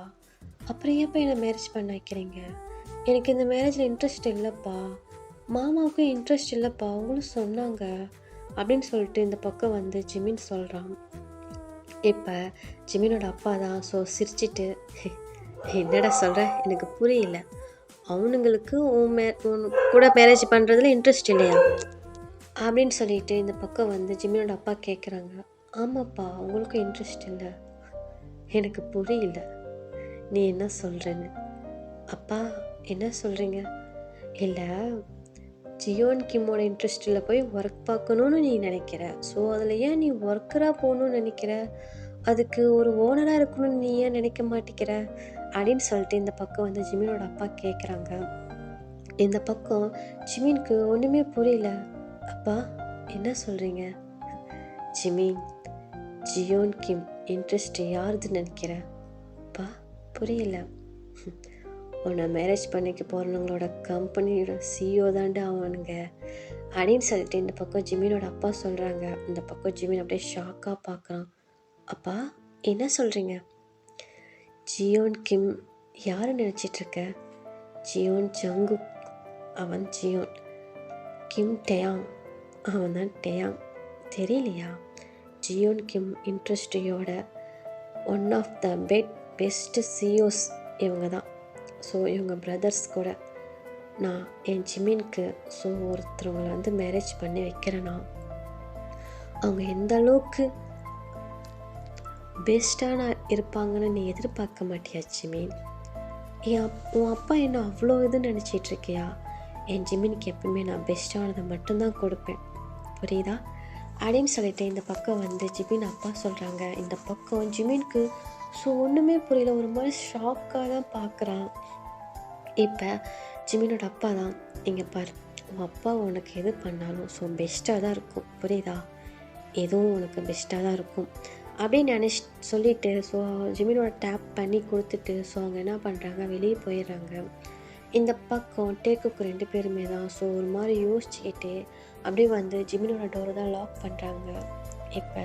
அப்புறம் ஏன்ப்பா என்னை மேரேஜ் பண்ண வைக்கிறீங்க? எனக்கு இந்த மேரேஜில் இன்ட்ரெஸ்ட் இல்லைப்பா, மாமாவுக்கும் இன்ட்ரெஸ்ட் இல்லைப்பா, அவங்களும் சொன்னாங்க அப்படின்னு சொல்லிட்டு இந்த பக்கம் வந்து ஜிமின் சொல்கிறான். இப்போ ஜிமினோட அப்பா தான் ஸோ சிரிச்சிட்டு, என்னடா சொல்கிற, எனக்கு புரியல, அவனுங்களுக்கு உன் கூட மேரேஜ் பண்ணுறதுல இன்ட்ரெஸ்ட் இல்லையா அப்படின்னு சொல்லிட்டு இந்த பக்கம் வந்து ஜிமினோட அப்பா கேட்குறாங்க. ஆமாப்பா, அவங்களுக்கும் இன்ட்ரெஸ்ட் இல்லை, எனக்கு புரியல நீ என்ன சொல்கிறேன்னு. அப்பா என்ன சொல்கிறீங்க? இல்லை, ஜியோன் கிம்மோட இன்ட்ரெஸ்ட்டில் போய் ஒர்க் பார்க்கணுன்னு நீ நினைக்கிற, ஸோ அதில் ஏன் நீ ஒர்க்கராக போகணுன்னு நினைக்கிற, அதுக்கு ஒரு ஓனராக இருக்கணும்னு நீ ஏன் நினைக்க மாட்டேங்கிற அப்படின்னு சொல்லிட்டு இந்த பக்கம் வந்து ஜிமினோட அப்பா கேட்குறாங்க. இந்த பக்கம் ஜிமினுக்கு ஒன்றுமே புரியல. அப்பா என்ன சொல்கிறீங்க? ஜிமின், ஜியோன் கிம் இன்ட்ரெஸ்ட் யாருதுன்னு நினைக்கிற? அப்பா புரியல, உன்னை மேரேஜ் பண்ணிக்க போகிறவங்களோட கம்பெனியோட சிஇஓ தாண்டா அவனுங்க அப்படின்னு சொல்லிட்டு இந்த பக்கம் ஜிமினோட அப்பா சொல்கிறாங்க. இந்த பக்கம் ஜிமின் அப்படியே ஷாக்காக பார்க்குறான். அப்பா என்ன சொல்கிறீங்க? ஜியோன் கிம் யார் நினச்சிட்ருக்க? ஜியோன் ஜங்குக் அவன் ஜியோன், கிம் டெயாங் அவன் தான் டெயாங், தெரியலையா? ஜியோன் கிம் இண்டஸ்ட்ரியோட one of the best CEOs இவங்க தான். ஸோ இவங்க பிரதர்ஸ் கூட நான் என் ஜிமினுக்கு ஸோ ஒருத்தவங்களை வந்து மேரேஜ் பண்ணி வைக்கிறேன்னா அவங்க எந்த அளவுக்கு பெஸ்ட்டான இருப்பாங்கன்னு நீ எதிர்பார்க்க மாட்டியா ஜிமின்? உன் அப்பா என்ன அவ்வளோ இதுன்னு நினச்சிட்ருக்கியா? என் ஜிமினுக்கு எப்பவுமே நான் பெஸ்ட்டானதை மட்டும்தான் கொடுப்பேன், புரியுதா அப்படின்னு சொல்லிட்டு இந்த பக்கம் வந்து ஜிமின் அப்பா சொல்கிறாங்க. இந்த பக்கம் ஜிமினுக்கு ஸோ ஒன்றுமே புரியல, ஒரு மாதிரி ஷாக்காக தான் பார்க்குறான். இப்போ ஜிமினோட அப்பா தான், இங்கே பார், உன் அப்பா உனக்கு எது பண்ணாலும் ஸோ பெஸ்ட்டாக தான் இருக்கும், புரியுதா, எதுவும் உனக்கு பெஸ்ட்டாக தான் இருக்கும் அப்படின்னு சொல்லிவிட்டு ஸோ ஜிமினோட டேப் பண்ணி கொடுத்துட்டு ஸோ அவங்க என்ன பண்ணுறாங்க, வெளியே போயிடுறாங்க. இந்த பக்கம் டேக்குக்கு 2 பேருமே தான் ஸோ ஒரு மாதிரி யோசிச்சுக்கிட்டு அப்படியே வந்து ஜிமினோட டோரை தான் லாக் பண்ணுறாங்க. இப்போ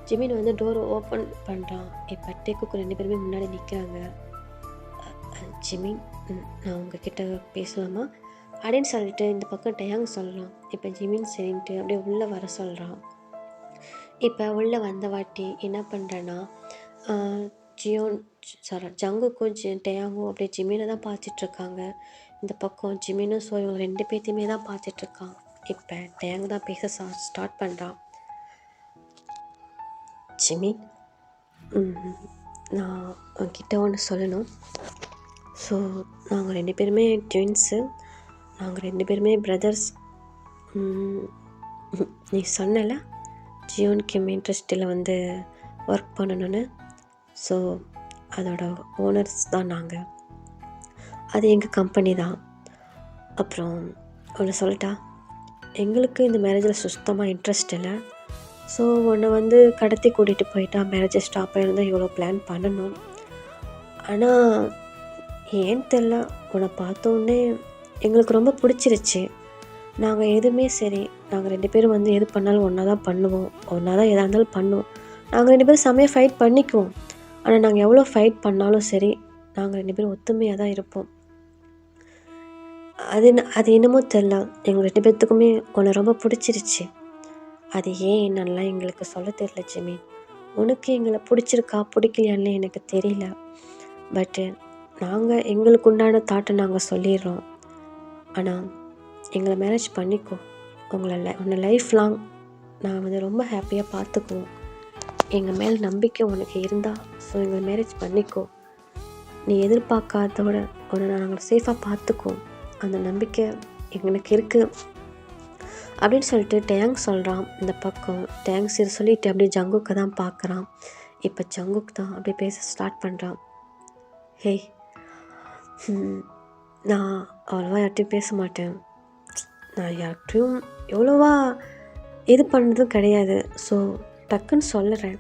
ஜிமின் வந்து டோரை ஓப்பன் பண்ணுறான். இப்போ டேக்குக்கு 2 பேருமே முன்னாடி நிற்கிறாங்க. ஜிமின், நான் உங்ககிட்ட பேசலாமா அப்படின்னு சொல்லிட்டு இந்த பக்கம் டயாங் சொல்லலாம். இப்போ ஜிமின் சரின்ட்டு அப்படியே உள்ளே வர சொல்கிறான். இப்போ உள்ளே வந்த வாட்டி என்ன பண்ணுறேன்னா ஜங்குக்கும் டயாங்கும் அப்படியே ஜிமினை தான் பார்த்துட்ருக்காங்க. இந்த பக்கம் ஜிமினும் ஸோ இவங்க 2 பேர்த்தையுமே தான் பார்த்துட்ருக்கான். இப்போ டயாங் தான் பேச ஸ்டார்ட் பண்ணுறான். ஜிமின், நான் உங்ககிட்ட ஒன்று சொல்லணும். ஸோ நாங்கள் 2 பேருமே ட்வின்ஸு, நாங்கள் 2 பேருமே பிரதர்ஸ். நீ சொன்னல ஜியோன் கிம் இண்டஸ்ட்ரியில் வந்து ஒர்க் பண்ணணுன்னு, ஸோ அதோட ஓனர்ஸ் தான் நாங்கள், அது எங்கள் கம்பெனி தான். அப்புறம் ஒன்று சொல்லட்டா, எங்களுக்கு இந்த மேரேஜில் சுத்தமாக இன்ட்ரெஸ்ட் இல்லை. ஸோ உன்னை வந்து கடத்தி கூட்டிகிட்டு போயிட்டா மேரேஜை ஸ்டாப் ஆகிருந்தால் இவ்வளோ பிளான் பண்ணணும். ஆனால் ஏன்னு தெரில, உன்னை பார்த்தோன்னே எங்களுக்கு ரொம்ப பிடிச்சிருச்சு. நாங்கள் எதுவுமே சரி, நாங்கள் 2 பேரும் வந்து எது பண்ணாலும் ஒன்றா தான் பண்ணுவோம், ஒன்றா தான் எதாக இருந்தாலும் பண்ணுவோம். நாங்கள் 2 பேரும் செம்மையாக ஃபைட் பண்ணிக்குவோம். ஆனால் நாங்கள் எவ்வளோ ஃபைட் பண்ணாலும் சரி, நாங்கள் 2 பேரும் ஒத்துமையாக தான் இருப்போம். அது என்னமோ தெரில, எங்கள் 2 பேர்த்துக்குமே உன்னை ரொம்ப பிடிச்சிருச்சு. அது ஏன் என்னெல்லாம் எங்களுக்கு சொல்ல தெரியல ஜிமின். உனக்கு எங்களை பிடிச்சிருக்கா பிடிக்கலையான்னு எனக்கு தெரியல. பட்டு நாங்கள் எங்களுக்கு உண்டான தாட்டை நாங்கள் சொல்லிடுறோம். ஆனால் எங்களை மேரேஜ் பண்ணிக்கோ, உன்னை லைஃப் லாங் நான் வந்து ரொம்ப ஹாப்பியாக பார்த்துக்குவோம். எங்கள் மேலே நம்பிக்கை உனக்கு இருந்தால் ஸோ எங்களை மேரேஜ் பண்ணிக்கோ. நீ எதிர்பார்க்காதோட உன்னை நாங்கள் சேஃபாக பார்த்துக்குவோம். அந்த நம்பிக்கை எனக்கு இருக்குது அப்படின்னு சொல்லிட்டு டேங் சொல்கிறான். இந்த பக்கம் டேங் சரி சொல்லிட்டு அப்படியே ஜங்குக்கை தான் பார்க்குறான். இப்போ ஜங்குக் தான் அப்படியே பேச ஸ்டார்ட் பண்ணுறான். ஹேய், நான் அவ்வளோவா யார்கிட்டையும் பேச மாட்டேன். நான் யார்கிட்டையும் எவ்வளோவா இது பண்ணதும் கிடையாது. ஸோ டக்குன்னு சொல்லுறேன்,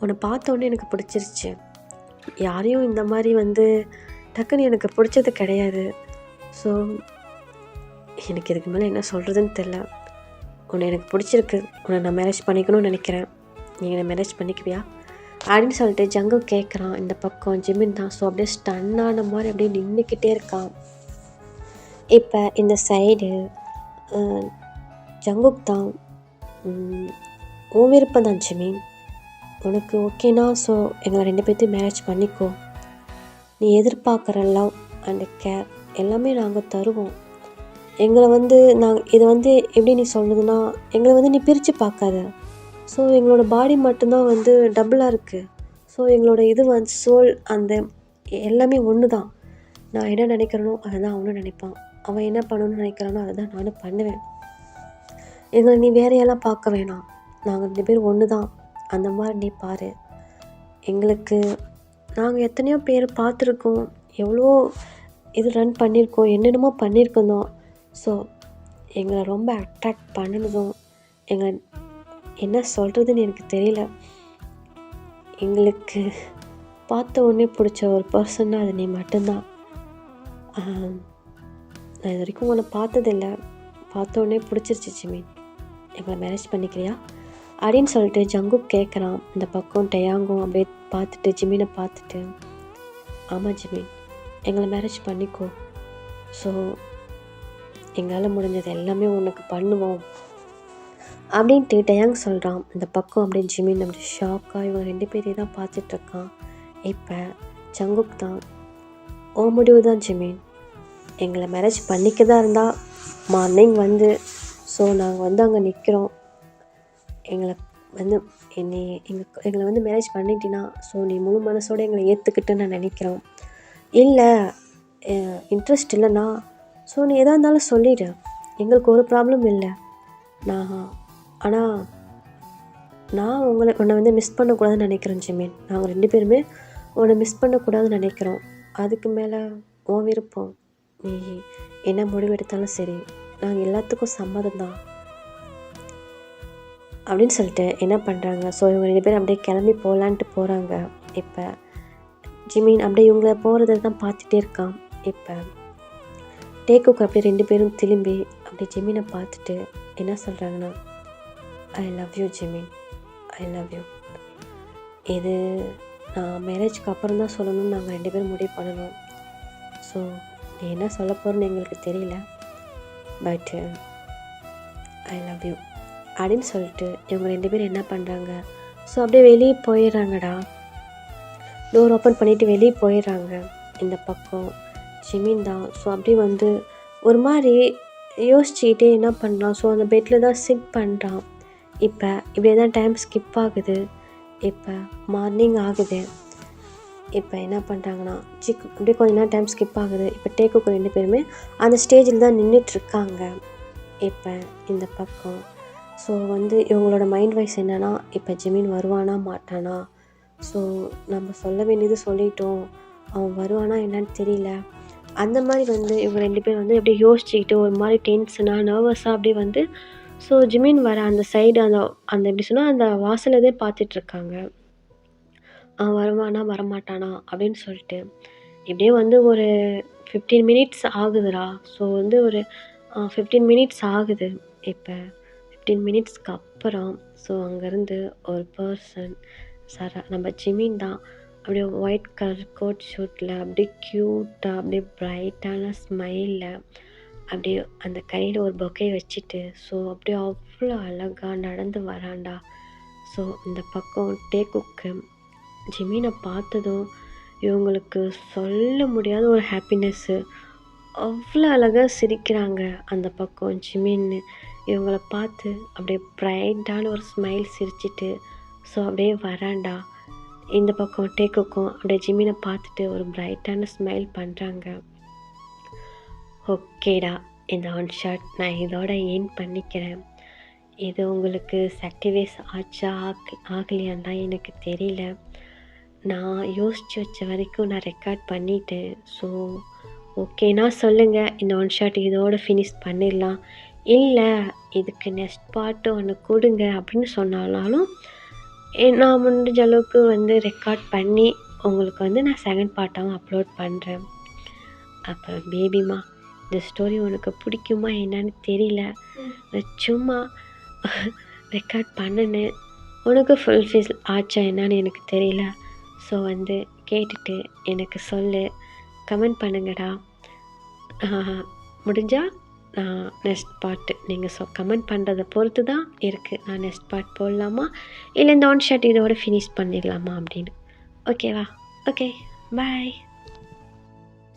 உன்னை பார்த்தோன்னே எனக்கு பிடிச்சிருச்சு. யாரையும் இந்த மாதிரி டக்குன்னு எனக்கு பிடிச்சது கிடையாது. ஸோ எனக்கு இதுக்கு மேலே என்ன சொல்கிறதுன்னு தெரில. உன்னை எனக்கு பிடிச்சிருக்கு, உன்னை நான் மேரேஜ் பண்ணிக்கணும்னு நினைக்கிறேன். நீங்கள் என்னை மேரேஜ் பண்ணிக்குவியா அப்படின்னு சொல்லிட்டு ஜங்கு கேட்குறான். இந்த பக்கம் ஜிமின் தான் ஸோ அப்படியே ஸ்டன்னான மாதிரி அப்படியே நின்றுக்கிட்டே இருக்கான். இப்போ இந்த சைடு ஜங்குக் தான், உன் விருப்பம் தான் ஜிமின், உனக்கு ஓகேனா ஸோ எங்களை 2 பேர்த்தையும் மேரேஜ் பண்ணிக்கோ. நீ எதிர்பார்க்குற லவ் அண்டு கேர் எல்லாமே நாங்கள் தருவோம். எங்களை இதை எப்படி நீ சொல்கிறதுனா, எங்களை நீ பிரித்து பார்க்காத. ஸோ எங்களோட பாடி மட்டும்தான் டபுளாக இருக்குது. ஸோ எங்களோட இது சோல் அந்த எல்லாமே ஒன்று தான். நான் என்ன நினைக்கிறேனோ அதை தான் அவனும் நினைப்பான். அவன் என்ன பண்ணணும்னு நினைக்கிறானோ அதை தான் நானும் பண்ணுவேன். எங்களை நீ வேறையெல்லாம் பார்க்க வேணாம். நாங்கள் 2 பேரும் ஒன்று தான். அந்த மாதிரி நீ பாரு. எங்களுக்கு நாங்கள் எத்தனையோ பேர் பார்த்துருக்கோம், எவ்வளோ இது ரன் பண்ணியிருக்கோம், என்னென்னமோ பண்ணியிருக்கோம். ஸோ எங்களை ரொம்ப அட்ராக்ட் பண்ணினதும் எங்களை என்ன சொல்கிறதுன்னு எனக்கு தெரியல. எங்களுக்கு பார்த்த உடனே பிடிச்ச ஒரு பர்சன்னா அது நீ மட்டும்தான். நான் இது வரைக்கும் உன்னை பார்த்ததில்லை, பார்த்த உடனே பிடிச்சிருச்சு ஜிமின், எங்களை மேரேஜ் பண்ணிக்கிறியா அப்படின்னு சொல்லிட்டு ஜங்குக் கேட்குறான். இந்த பக்கம் டயாங்கும் அப்படியே பார்த்துட்டு ஜிமினை பார்த்துட்டு, ஆமாம் ஜிமின், எங்களை மேரேஜ் பண்ணிக்கோ. ஸோ எங்களால் முடிஞ்சது எல்லாமே உனக்கு பண்ணுவோம் அப்படின்ட்டு டயாங் சொல்கிறான். இந்த பக்கம் அப்படியே ஜிமின் அப்படி ஷாக்காக இவங்க 2 பேரையும் தான் பார்த்துட்ருக்கான். இப்போ ஜங்குக் தான், ஓ முடிவு தான் ஜிமின், எங்களை மேரேஜ் பண்ணிக்க தான் இருந்தால் மார்னிங் ஸோ நாங்கள் அங்கே நிற்கிறோம். எங்களை எங்களை மேரேஜ் பண்ணிட்டீங்கன்னா ஸோ நீ முழு மனசோடு எங்களை ஏற்றுக்கிட்டு நான் நினைக்கிறோம். இல்லை இன்ட்ரெஸ்ட் இல்லைன்னா ஸோ நீ எதாக இருந்தாலும் சொல்லிடு, எங்களுக்கு ஒரு ப்ராப்ளம் இல்லை. ஆனால் நான் உன்னை மிஸ் பண்ணக்கூடாதுன்னு நினைக்கிறேன் ஜிமின். நாங்கள் 2 பேருமே உன்னை மிஸ் பண்ணக்கூடாதுன்னு நினைக்கிறோம். அதுக்கு மேலே உன் விருப்பம், நீ என்ன முடிவு எடுத்தாலும் சரி, நாங்கள் எல்லாத்துக்கும் சம்மதம் தான் அப்படின்னு சொல்லிட்டு என்ன பண்ணுறாங்க. ஸோ இவங்க 2 பேரும் அப்படியே கிளம்பி போகலான்ட்டு போகிறாங்க. இப்போ ஜிமின் அப்படியே இவங்கள போகிறத தான் பார்த்துட்டே இருக்கான். இப்போ டேக்குக்கு அப்படியே 2 பேரும் திரும்பி அப்படியே ஜிமினை பார்த்துட்டு என்ன சொல்கிறாங்கன்னா, I love you Jimin, I love you. இது நான் மேரேஜ்க்கு அப்புறம் தான் சொல்லணும்னு நாங்கள் 2 பேரும் முடிவு பண்ணணும். ஸோ நீ என்ன சொல்ல போகிறேன்னு எங்களுக்கு தெரியல, பட் ஐ லவ் யூ அப்படின்னு சொல்லிட்டு இவங்க 2 பேரும் என்ன பண்ணுறாங்க, ஸோ அப்படியே வெளியே போயிடுறாங்கடா. டோர் ஓப்பன் பண்ணிவிட்டு வெளியே போயிடுறாங்க. இந்த பக்கம் ஜிமின் தான் ஸோ அப்படியே ஒரு மாதிரி யோசிச்சுக்கிட்டே என்ன பண்ணலாம். ஸோ அந்த பெட்டில் தான் சிட் பண்ணுறான். இப்போ இப்படியே தான் டைம் ஸ்கிப் ஆகுது. இப்போ மார்னிங் ஆகுது. இப்போ என்ன பண்ணுறாங்கன்னா அப்படியே கொஞ்ச நேரம் டைம் ஸ்கிப் ஆகுது. இப்போ டேக்குக்கு 2 பேருமே அந்த ஸ்டேஜில் தான் நின்றுட்டுருக்காங்க. இப்போ இந்த பக்கம் ஸோ இவங்களோட மைண்ட் வைஸ் என்னென்னா, இப்போ ஜிமின் வருவானா மாட்டானா, ஸோ நம்ம சொல்ல வேண்டியது சொல்லிட்டோம், அவன் வருவானா என்னன்னு தெரியல. அந்த மாதிரி இவங்க 2 பேர் அப்படியே யோசிச்சுக்கிட்டு ஒரு மாதிரி டென்ஷனாக நர்வஸாக அப்படியே ஸோ ஜிமின் வர அந்த சைடு அந்த எப்படி சொன்னால் அந்த வாசலதே பார்த்துட்ருக்காங்க. அவன் வருவானா வரமாட்டானா அப்படின்னு சொல்லிட்டு இப்படியே ஒரு 15 மினிட்ஸ் ஆகுதுடா. ஸோ ஒரு 15 மினிட்ஸ் ஆகுது. இப்போ 15 மினிட்ஸ்க்கு அப்புறம் ஸோ அங்கேருந்து ஒரு பர்சன் நம்ம ஜிமின் தான் அப்படியே ஒயிட் கலர் கோட் ஷூட்டில் அப்படியே க்யூட்டாக அப்படியே ப்ரைட்டான ஸ்மைலில் அப்படியே அந்த கையில் ஒரு பொக்கை வச்சுட்டு ஸோ அப்படியே அவ்வளோ அழகாக நடந்து வரான்டா. ஸோ இந்த பக்கம் டேக்குக்கு ஜிமினை பார்த்ததும் இவங்களுக்கு சொல்ல முடியாத ஒரு ஹாப்பினஸ்ஸு, அவ்வளோ அழகாக சிரிக்கிறாங்க. அந்த பக்கம் ஜிமின் இவங்கள பார்த்து அப்படியே ப்ரைட்டான ஒரு ஸ்மைல் சிரிச்சிட்டு ஸோ அப்படியே வரான்டா. இந்த பக்கம் டேக்குக்கும் அப்படியே ஜிமினை பார்த்துட்டு ஒரு ப்ரைட்டான ஸ்மைல் பண்ணுறாங்க. ஓகேடா, இந்த ஒன் ஷாட் நான் இதோட எண்ட் பண்ணிக்கிறேன். இது உங்களுக்கு சாக்ரிஃபைஸ் ஆச்சா ஆகலையான்னு தான் எனக்கு தெரியல. நான் யோசித்து வச்ச வரைக்கும் நான் ரெக்கார்ட் பண்ணிட்டேன். ஸோ ஓகேனா சொல்லுங்கள், இந்த ஒன் ஷாட் இதோட ஃபினிஷ் பண்ணிடலாம். இல்லை இதுக்கு நெக்ஸ்ட் பார்ட்டு ஒன்று கொடுங்க அப்படின்னு சொன்னாலும் நான் முடிஞ்ச அளவுக்கு வந்து ரெக்கார்ட் பண்ணி உங்களுக்கு வந்து நான் செகண்ட் பார்ட்டாகவும் அப்லோட் பண்ணுறேன். அப்போ பேபிமா, இந்த ஸ்டோரி உனக்கு பிடிக்குமா என்னன்னு தெரியல. நான் சும்மா ரெக்கார்ட் பண்ணினேன், உனக்கு ஃபுல்ஃபில் ஆச்சா என்னன்னு எனக்கு தெரியல. ஸோ வந்து கேட்டுட்டு எனக்கு சொல்லு, கமெண்ட் பண்ணுங்கடா. முடிஞ்சால் நான் நெக்ஸ்ட் பார்ட்டு நீங்கள் கமெண்ட் பண்ணுறதை பொறுத்து தான் இருக்குது. நான் நெக்ஸ்ட் பார்ட் போடலாமா இல்லை இந்த ஒன் ஷாட் இதோட ஃபினிஷ் பண்ணிடலாமா அப்படின்னு. ஓகேவா? ஓகே, பாய்.